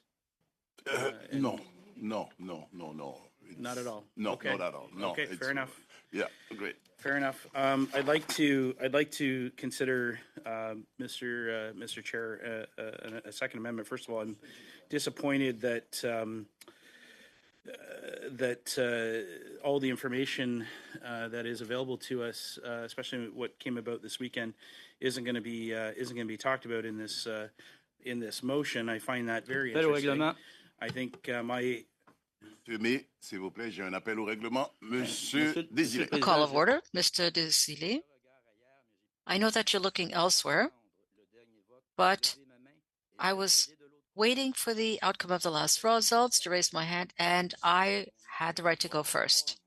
And- No. Not at all. No, Okay. not at all. No. Okay, fair enough. Yeah, great. Fair enough. I'd like to consider, Mr. Chair, a second amendment. First of all, I'm disappointed that all the information that is available to us, especially what came about this weekend, isn't going to be talked about in this motion. I find that very interesting. I think Monsieur May, s'il vous plaît, j'ai un appel au règlement. Monsieur Désilets. A call of order, Mr. Desilets. I know that you're looking elsewhere, but I was waiting for the outcome of the last results to raise my hand, and I had the right to go first.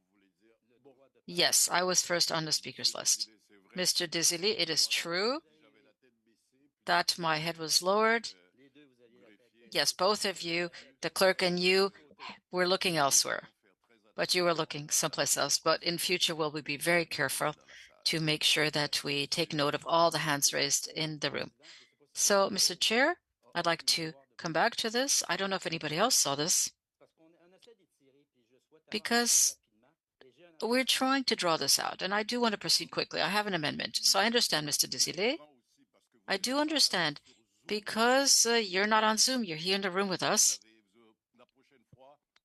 Yes, I was first on the speaker's list. Mr. Desilets, it is true that my head was lowered. Yes, both of you, the clerk and you, were looking elsewhere, but you were looking someplace else. But in future, will we be very careful to make sure that we take note of all the hands raised in the room. So, Mr. Chair, I'd like to come back to this. I don't know if anybody else saw this, because we're trying to draw this out, and I do want to proceed quickly. I have an amendment. So I understand, Mr. Desilets. I do understand, because you're not on Zoom. You're here in the room with us.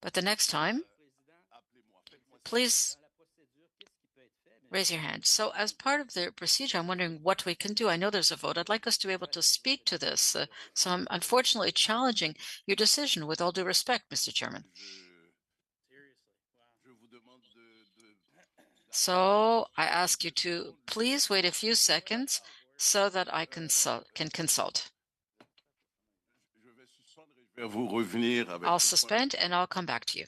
But the next time, please raise your hand. So as part of the procedure, I'm wondering what we can do. I know there's a vote. I'd like us to be able to speak to this. So I'm unfortunately challenging your decision with all due respect, Mr. Chairman. So I ask you to please wait a few seconds so that I can consult. I'll suspend and I'll come back to you.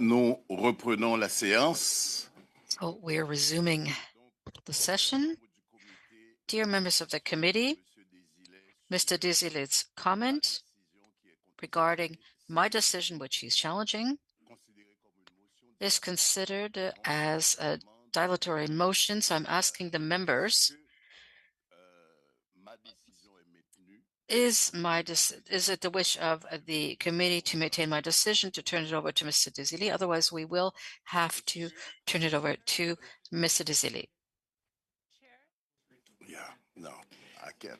Nous reprenons la séance. So we're resuming the session. Dear members of the committee, Mr. Desilets' comment regarding my decision, which he's challenging, is considered as a dilatory motion. So I'm asking the members, is it the wish of the committee to maintain my decision to turn it over to Mr. Desilets? Otherwise, we will have to turn it over to Mr. Desilets. Yeah, no, I can't.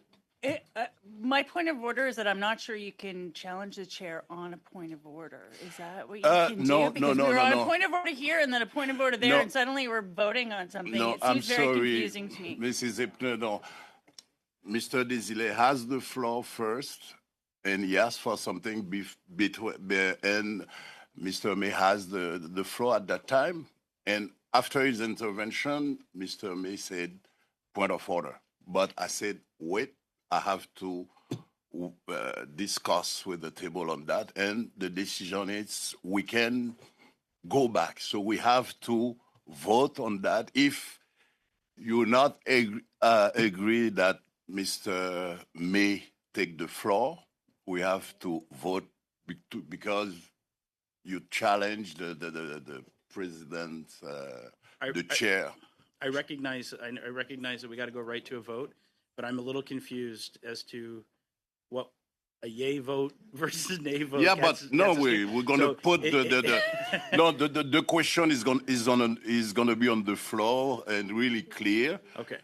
My point of order is that I'm not sure you can challenge the chair on a point of order. Is that what you can no, do? Because no, we're on no. a point of order here and then a point of order there, No. and suddenly we're voting on something. No, It I'm seems very sorry, confusing to me. Mrs. Epner, no. Mr. Desilets has the floor first, and he asked for something and Mr. May has the floor at that time. And after his intervention, Mr. May said, point of order. But I said, wait, I have to discuss with the table on that. And the decision is we can go back. So we have to vote on that. If you not agree that Mr. May take the floor, we have to vote because you challenge the president, the chair. I recognize that we got to go right to a vote, but I'm a little confused as to what a yay vote versus nay vote. Yeah, but no, we're going to put the question is going to be on the floor and really clear. Okay.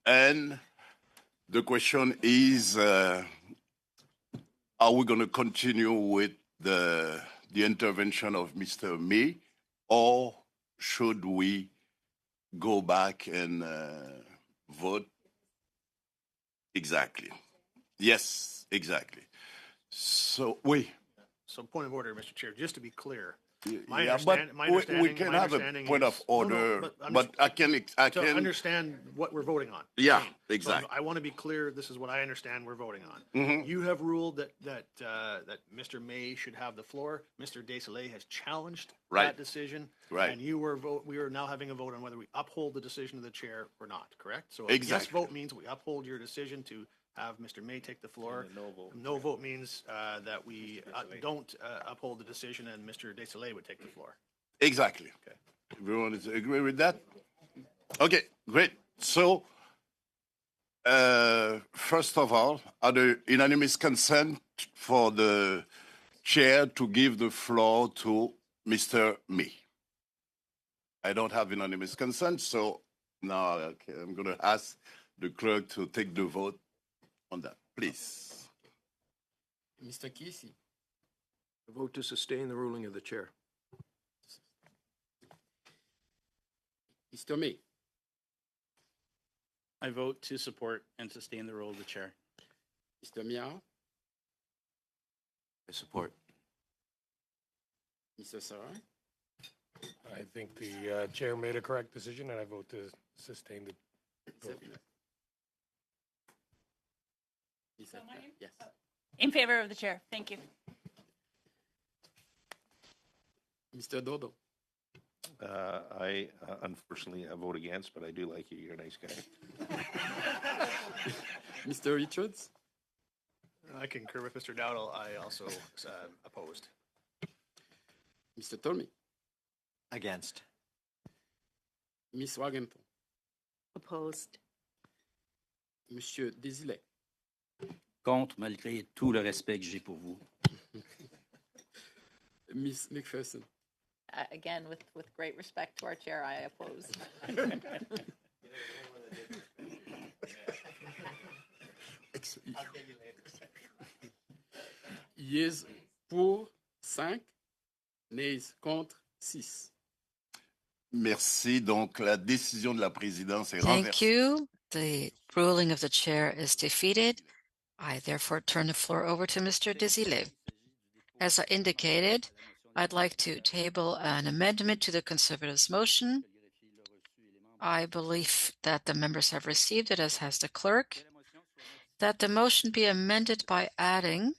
And the question is, are we going to continue with the intervention of Mr. May, or should we go back and vote? Exactly. Yes, exactly. So, wait. So point of order, Mr. Chair, just to be clear. We can have a point of order, but I can understand what we're voting on. Yeah, So exactly. I want to be clear. This is what I understand we're voting on. You have ruled that Mr. May should have the floor. Mr. Desilets has challenged that decision. Right. And we are now having a vote on whether we uphold the decision of the chair or not. Correct. So Exactly. a yes vote means we uphold your decision to have Mr. May take the floor. No vote means that we don't uphold the decision and Mr. Desilets would take the floor. Exactly. Okay. Everyone is agree with that? Okay, great. So, first of all, are there unanimous consent for the chair to give the floor to Mr. May? I don't have unanimous consent, so now I'm going to ask the clerk to take the vote on that, please. Mr. Kesey. A vote to sustain the ruling of the chair. Mr. May. I vote to support and sustain the role of the chair. Mr. Miao. I support. Mr. Sarai. I think the chair made a correct decision, and I vote to sustain the vote. Yes. In favor of the chair. Thank you. Mr. Dodo. I unfortunately I vote against, but I do like you. You're a nice guy. Mr. Richards. I concur with Mr. Dowdell. I also opposed. Mr. Tolmy. Against. Miss Wagenton. Opposed. Monsieur Desilets. Contre, malgré tout le respect que j'ai pour vous. Miss McPherson. Again, with great respect to our chair, I oppose. Yes pour 5, nays contre 6. Merci. Donc, la décision de la présidence est Thank renversée. you. The ruling of the chair is defeated. I therefore turn the floor over to Mr. Desilets. As I indicated, I'd like to table an amendment to the Conservatives' motion. I believe that the members have received it, as has the clerk, that the motion be amended by adding,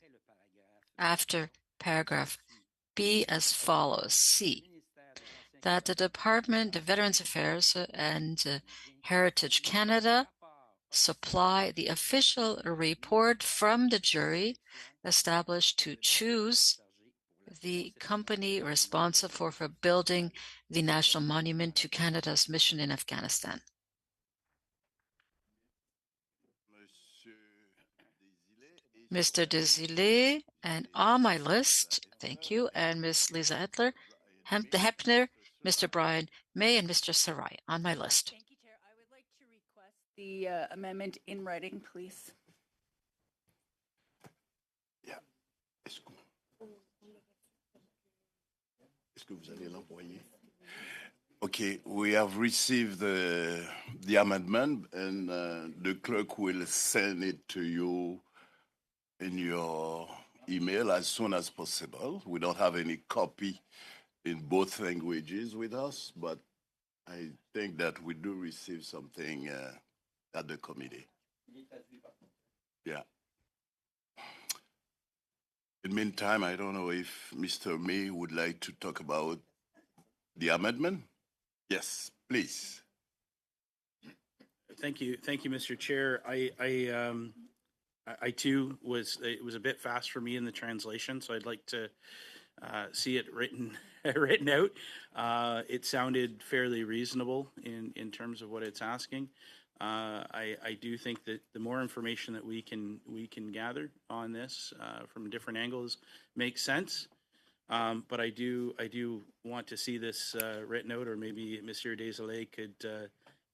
after paragraph B, as follows: C, that the Department of Veterans Affairs and Heritage Canada supply the official report from the jury established to choose the company responsible for building the National Monument to Canada's mission in Afghanistan. Mr. Desilets, and on my list, thank you, and Ms. Lisa Hepner, Mr. Brian May, and Mr. Sarai on my list. Thank you, Chair. I would like to request the amendment in writing, please. Est-ce que vous allez l'envoyer? Okay, we have received the amendment, and the clerk will send it to you in your email as soon as possible. We don't have any copy in both languages with us, but I think that we do receive something at the committee. Yeah. In the meantime, I don't know if Mr. May would like to talk about the amendment. Yes, please. Thank you, Mr. Chair. I too it was a bit fast for me in the translation, so I'd like to see it written written out. It sounded fairly reasonable in terms of what it's asking. I do think that the more information that we can gather on this from different angles makes sense. But I do want to see this written out, or maybe Monsieur Desilets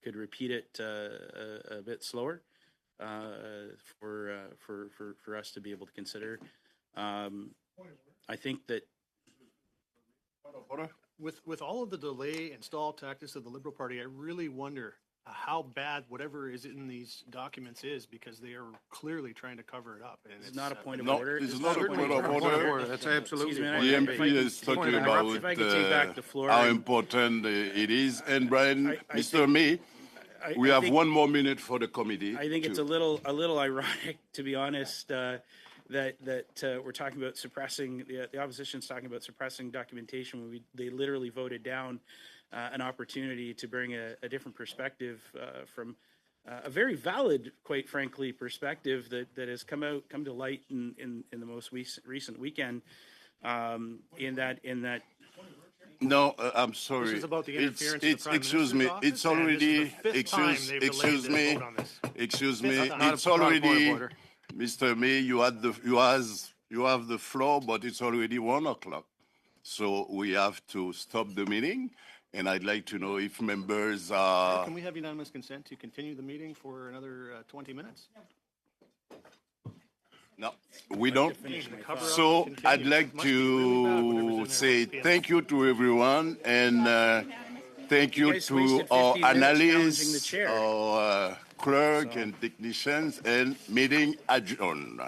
could repeat it a bit slower for us to be able to consider. I think that with all of the delay and stall tactics of the Liberal Party, I really wonder how bad whatever is in these documents is, because they are clearly trying to cover it up. And it's not a point of No, order. it's not a point of order. That's absolutely. The MP is talking about if I could take back the floor how and- important it is. And Brian, I Mr. May, we I have think- 1 more minute for the committee. I think it's a little ironic, to be honest, that we're talking about suppressing the opposition's talking about suppressing documentation when they literally voted down an opportunity to bring a different perspective from a very valid, quite frankly, perspective that has come to light in the most recent weekend. In that. No, I'm sorry. This is about the interference of the Prime excuse Minister's me. office, It's and already this is the fifth time they've delayed excuse the me. vote on this. Excuse me. Fifth time. It's Not a point of already, order. Mr. May. You have the floor, but it's already 1 o'clock. So we have to stop the meeting, and I'd like to know if members are. Can we have unanimous consent to continue the meeting for another 20 minutes? No, we don't. So I'd like to say thank you to everyone, and thank you to our analysts, our clerk and technicians, and meeting adjourned.